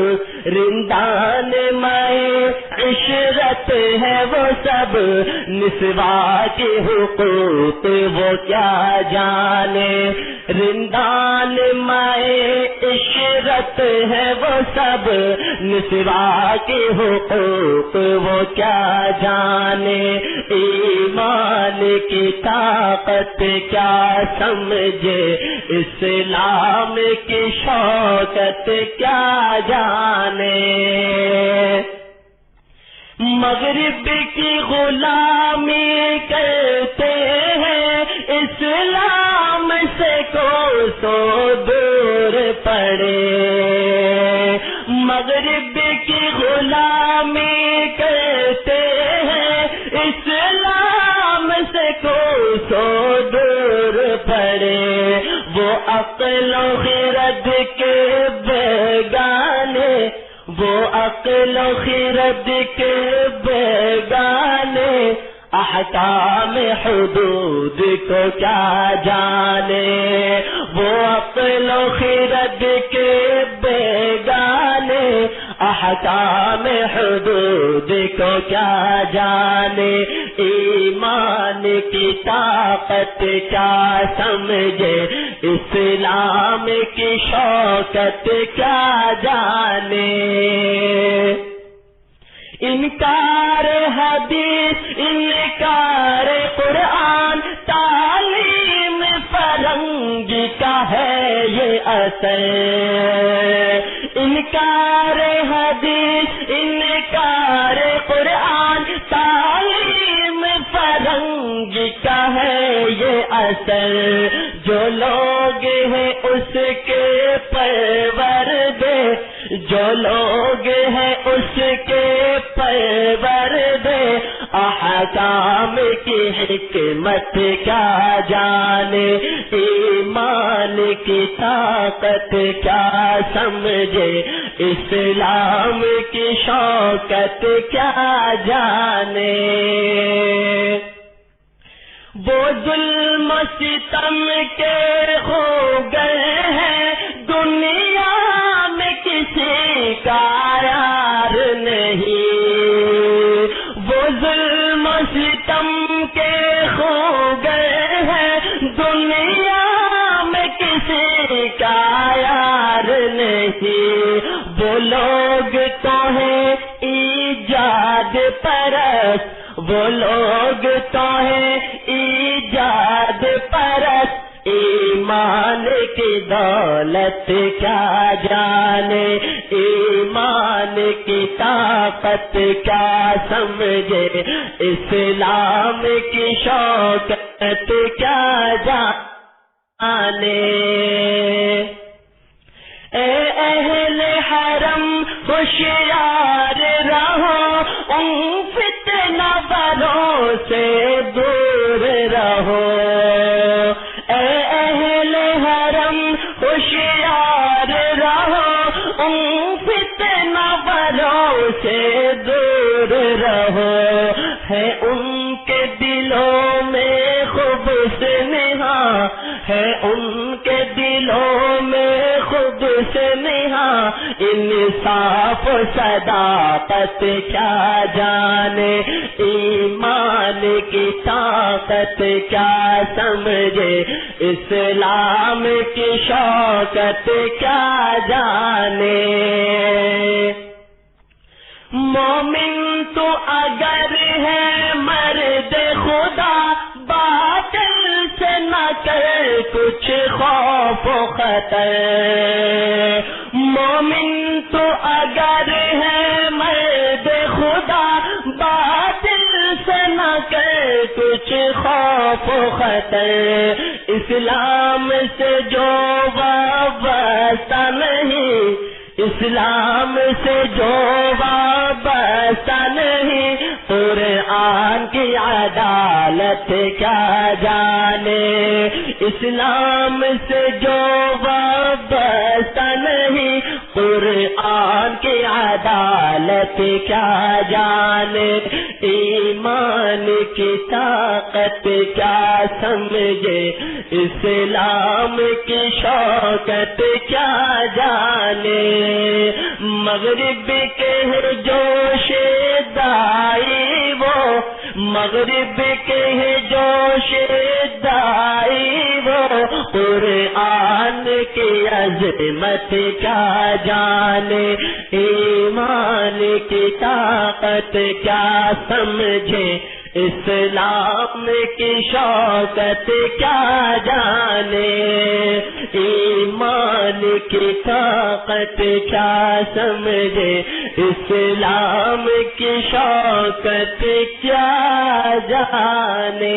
رندان مائے عشرت ہے وہ سب، نسواں کے حقوق وہ کیا جانے، رندان مائے عشرت ہے وہ سب، نسواں کے حقوق وہ کیا جانے، ایمان کی طاقت کیا سمجھے، اسلام کی شوکت کیا جانے۔ مغرب کی غلامی کرتے ہیں، اسلام سے کوسوں دور پڑے، مغرب کی غلامی کرتے ہیں، اسلام سے کوسوں دور پڑے، وہ عقل و خرد کے بیگانے، وہ عقل و خرد کے بیگانے، احکام حدود کو کیا جانے، وہ عقل و خرد کے بیگانے، احکام حدود کو کیا جانے، ایمان کی طاقت کیا سمجھے، اسلام کی شوکت کیا جانے۔ انکار حدیث، انکار قرآن، تعلیم فرنگی کا ہے یہ اثر، انکار حدیث، انکار قرآن، تعلیم فرنگی کا ہے یہ اثر، جو لوگ ہیں اس کے پروردے، جو لوگ ہیں اس کے پروردے، احکام کی حکمت کیا جانے، ایمان کی طاقت کیا سمجھے، اسلام کی شوکت کیا جانے۔ وہ ظلم و ستم کے ہو گئے ہیں، دنیا میں کسی کا یار نہیں، وہ ظلم و ستم کے ہو گئے ہیں، دنیا میں کسی کا یار نہیں، وہ لوگ تو ہیں ایجاد پرست، وہ لوگ تو ہیں ایجاد پرست، ایمان کی دولت کیا جانے، ایمان کی طاقت کیا سمجھے، اسلام کی شوکت کیا جانے۔ اے اہل حرم ہوشیار رہو، ان فتنہ بروں سے دور رہو، اے اہل حرم ہوشیار رہو، ان فتنہ بروں سے دور رہو، ہے ان کے دلوں میں خوب سے نہاں، ہے ان کے دلوں میں خود سے نہاں، انصاف و صداقت کیا جانے، ایمان کی طاقت کیا سمجھے، اسلام کی شوکت کیا جانے۔ مومن تو اگر ہے مرد خدا، باطل سے نہ کر کچھ خوف و خطر، مومن تو اگر ہے مرد خدا، باطل سے نہ کر کچھ خوف و خطر، اسلام سے جو وابستہ نہیں، اسلام سے جو وابستہ نہیں، قرآن کی عدالت کیا جانے، اسلام سے جو وابستہ نہیں، قرآن کی عدالت کیا جانے، ایمان کی طاقت کیا سمجھے، اسلام کی شوکت کیا جانے، مغرب کے جوش دائی وہ، مغرب کے جوش دائی وہ، قرآن کی عظمت کیا جانے، ایمان کی طاقت کیا سمجھے، اسلام کی شوکت کیا جانے، ایمان کی طاقت کیا سمجھے، اسلام کی شوکت کیا جانے۔